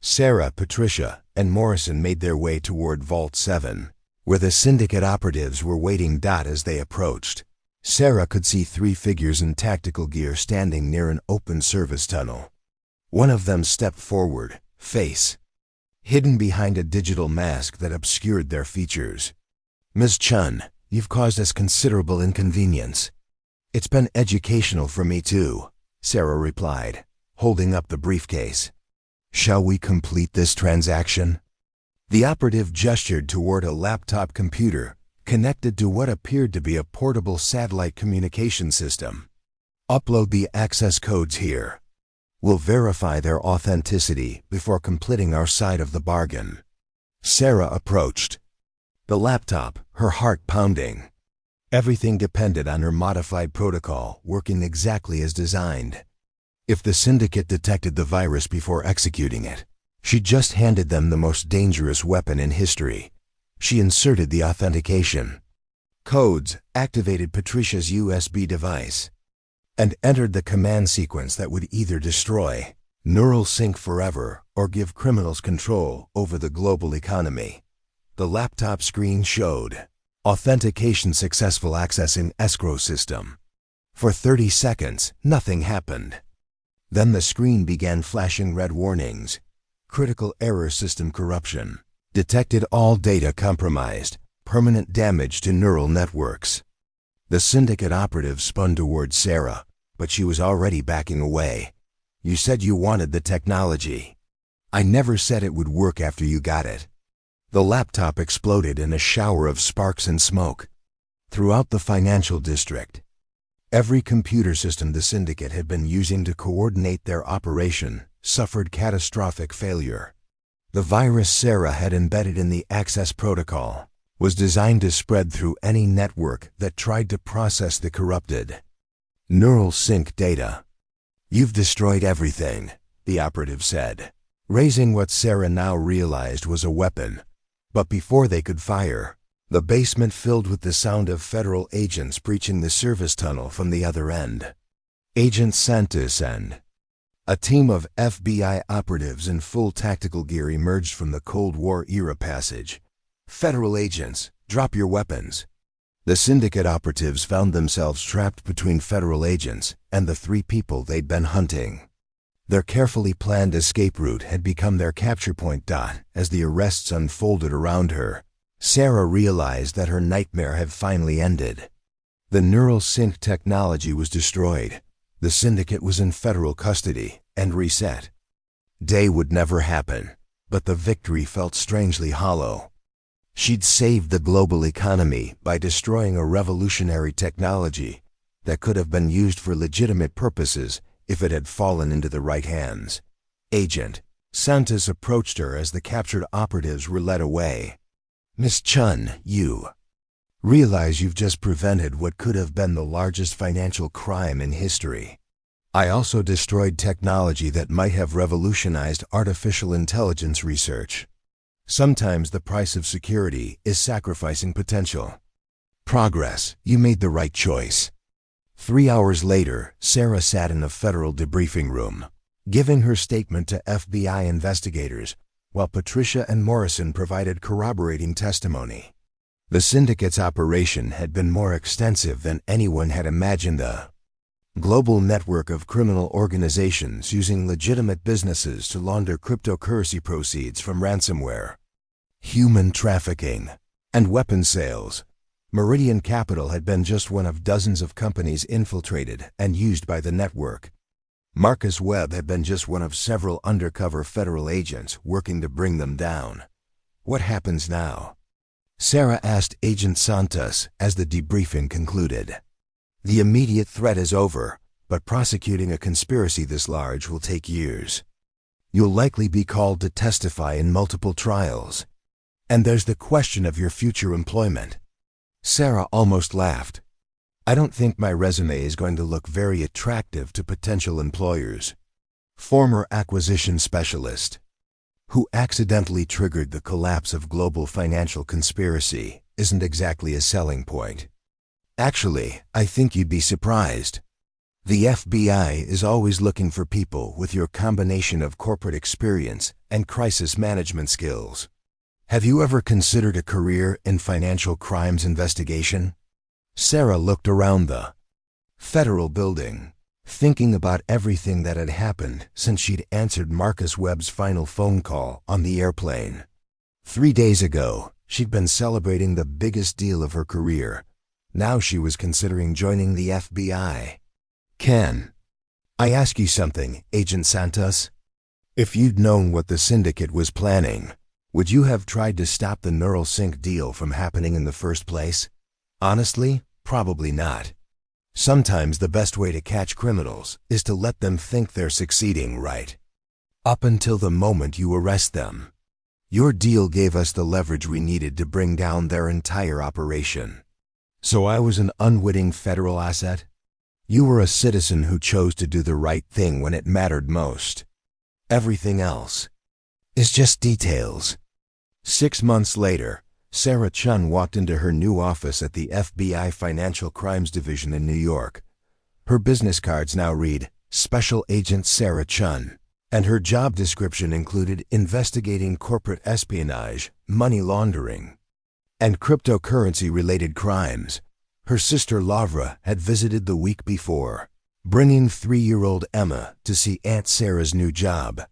Speaker 1: Sarah, Patricia, and Morrison made their way toward Vault 7, where the syndicate operatives were waiting. As they approached, Sarah could see 3 figures in tactical gear standing near an open service tunnel. One of them stepped forward, face hidden behind a digital mask that obscured their features. Ms. Chen, you've caused us considerable inconvenience. It's been educational for me too, Sarah replied, holding up the briefcase. Shall we complete this transaction? The operative gestured toward a laptop computer connected to what appeared to be a portable satellite communication system. Upload the access codes here. We'll verify their authenticity before completing our side of the bargain. Sarah approached the laptop, her heart pounding. Everything depended on her modified protocol working exactly as designed. If the syndicate detected the virus before executing it, she just handed them the most dangerous weapon in history. She inserted the authentication codes, activated Patricia's USB device, and entered the command sequence that would either destroy NeuralSync forever or give criminals control over the global economy. The laptop screen showed authentication successful, access in escrow system. For 30 seconds, nothing happened. Then the screen began flashing red warnings. Critical error, system corruption. Detected all data compromised. Permanent damage to neural networks. The syndicate operative spun toward Sarah, but she was already backing away. You said you wanted the technology. I never said it would work after you got it. The laptop exploded in a shower of sparks and smoke. Throughout the financial district, every computer system the syndicate had been using to coordinate their operation suffered catastrophic failure. The virus Sarah had embedded in the access protocol was designed to spread through any network that tried to process the corrupted NeuralSync data. You've destroyed everything, the operative said, raising what Sarah now realized was a weapon. But before they could fire, the basement filled with the sound of federal agents breaching the service tunnel from the other end. Agent Santos and a team of FBI operatives in full tactical gear emerged from the Cold War-era passage. Federal agents, drop your weapons. The syndicate operatives found themselves trapped between federal agents and the three people they'd been hunting. Their carefully planned escape route had become their capture point. As the arrests unfolded around her, Sarah realized that her nightmare had finally ended. The NeuralSync technology was destroyed. The syndicate was in federal custody and reset. Day would never happen, but the victory felt strangely hollow. She'd saved the global economy by destroying a revolutionary technology that could have been used for legitimate purposes if it had fallen into the right hands. Agent Santos approached her as the captured operatives were led away. Miss Chen, you realize you've just prevented what could have been the largest financial crime in history. I also destroyed technology that might have revolutionized artificial intelligence research. Sometimes the price of security is sacrificing potential. Progress, you made the right choice. 3 hours later, Sarah sat in a federal debriefing room, giving her statement to FBI investigators, while Patricia and Morrison provided corroborating testimony. The syndicate's operation had been more extensive than anyone had imagined. The global network of criminal organizations using legitimate businesses to launder cryptocurrency proceeds from ransomware, human trafficking, and weapons sales. Meridian Capital had been just one of dozens of companies infiltrated and used by the network. Marcus Webb had been just one of several undercover federal agents working to bring them down. What happens now? Sarah asked Agent Santos as the debriefing concluded. The immediate threat is over, but prosecuting a conspiracy this large will take years. You'll likely be called to testify in multiple trials. And there's the question of your future employment. Sarah almost laughed. I don't think my resume is going to look very attractive to potential employers. Former acquisition specialist who accidentally triggered the collapse of global financial conspiracy isn't exactly a selling point. Actually, I think you'd be surprised. The FBI is always looking for people with your combination of corporate experience and crisis management skills. Have you ever considered a career in financial crimes investigation? Sarah looked around the federal building, thinking about everything that had happened since she'd answered Marcus Webb's final phone call on the airplane. 3 days ago, she'd been celebrating the biggest deal of her career. Now she was considering joining the FBI. Can I ask you something, Agent Santos? If you'd known what the syndicate was planning, would you have tried to stop the NeuralSync deal from happening in the first place? Honestly, probably not. Sometimes the best way to catch criminals is to let them think they're succeeding, right? Up until the moment you arrest them. Your deal gave us the leverage we needed to bring down their entire operation. So I was an unwitting federal asset? You were a citizen who chose to do the right thing when it mattered most. Everything else is just details. 6 months later, Sarah Chen walked into her new office at the FBI Financial Crimes Division in New York. Her business cards now read, Special Agent Sarah Chen, and her job description included investigating corporate espionage, money laundering, and cryptocurrency-related crimes. Her sister Lavra had visited the week before, bringing 3-year-old Emma to see Aunt Sarah's new job.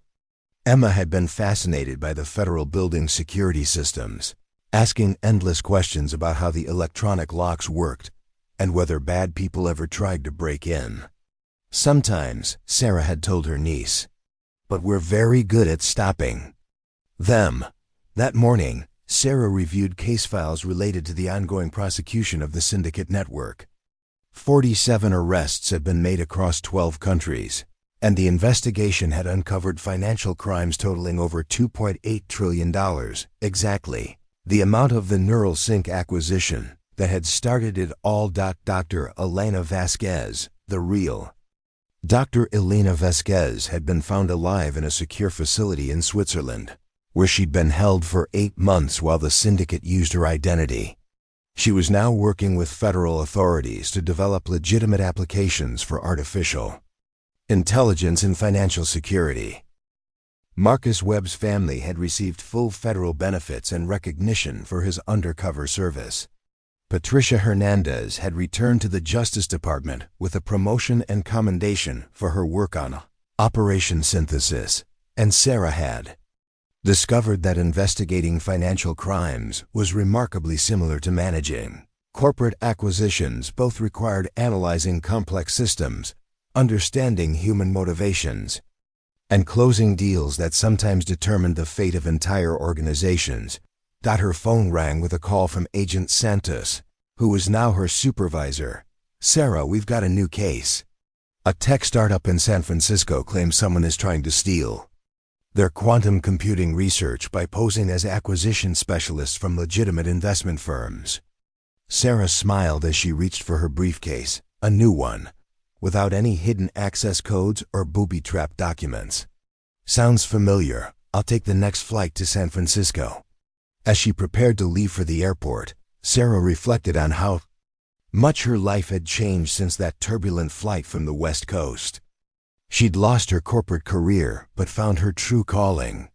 Speaker 1: Emma had been fascinated by the federal building's security systems, asking endless questions about how the electronic locks worked and whether bad people ever tried to break in. Sometimes, Sarah had told her niece, but we're very good at stopping them. That morning, Sarah reviewed case files related to the ongoing prosecution of the syndicate network. 47 arrests had been made across 12 countries, and the investigation had uncovered financial crimes totaling over $2.8 trillion, exactly the amount of the NeuralSync acquisition that had started it all. Dr. Elena Vasquez, the real Dr. Elena Vasquez, had been found alive in a secure facility in Switzerland, where she'd been held for 8 months while the syndicate used her identity. She was now working with federal authorities to develop legitimate applications for artificial intelligence in financial security. Marcus Webb's family had received full federal benefits and recognition for his undercover service. Patricia Hernandez had returned to the Justice Department with a promotion and commendation for her work on Operation Synthesis, and Sarah had discovered that investigating financial crimes was remarkably similar to managing corporate acquisitions. Both required analyzing complex systems, understanding human motivations, and closing deals that sometimes determined the fate of entire organizations. Her phone rang with a call from Agent Santos, who was now her supervisor. "Sarah, we've got a new case. A tech startup in San Francisco claims someone is trying to steal their quantum computing research by posing as acquisition specialists from legitimate investment firms." Sarah smiled as she reached for her briefcase, a new one, without any hidden access codes or booby-trapped documents. "Sounds familiar. I'll take the next flight to San Francisco." As she prepared to leave for the airport, Sarah reflected on how much her life had changed since that turbulent flight from the West Coast. She'd lost her corporate career, but found her true calling.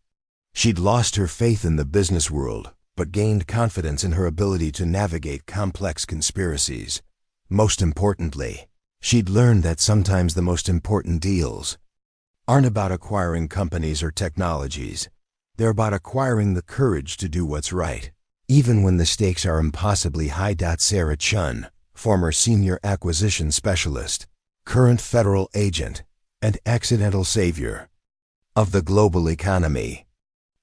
Speaker 1: She'd lost her faith in the business world, but gained confidence in her ability to navigate complex conspiracies. Most importantly, she'd learned that sometimes the most important deals aren't about acquiring companies or technologies. They're about acquiring the courage to do what's right, even when the stakes are impossibly high. Sarah Chen, former senior acquisition specialist, current federal agent, and accidental savior of the global economy,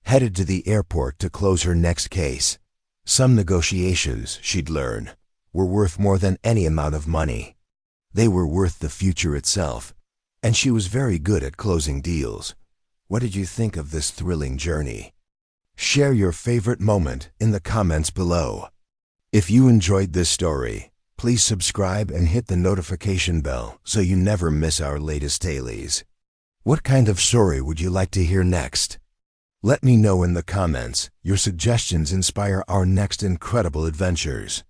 Speaker 1: headed to the airport to close her next case. Some negotiations, she'd learn, were worth more than any amount of money. They were worth the future itself, and she was very good at closing deals. What did you think of this thrilling journey? Share your favorite moment in the comments below. If you enjoyed this story, please subscribe and hit the notification bell so you never miss our latest dailies. What kind of story would you like to hear next? Let me know in the comments. Your suggestions inspire our next incredible adventures.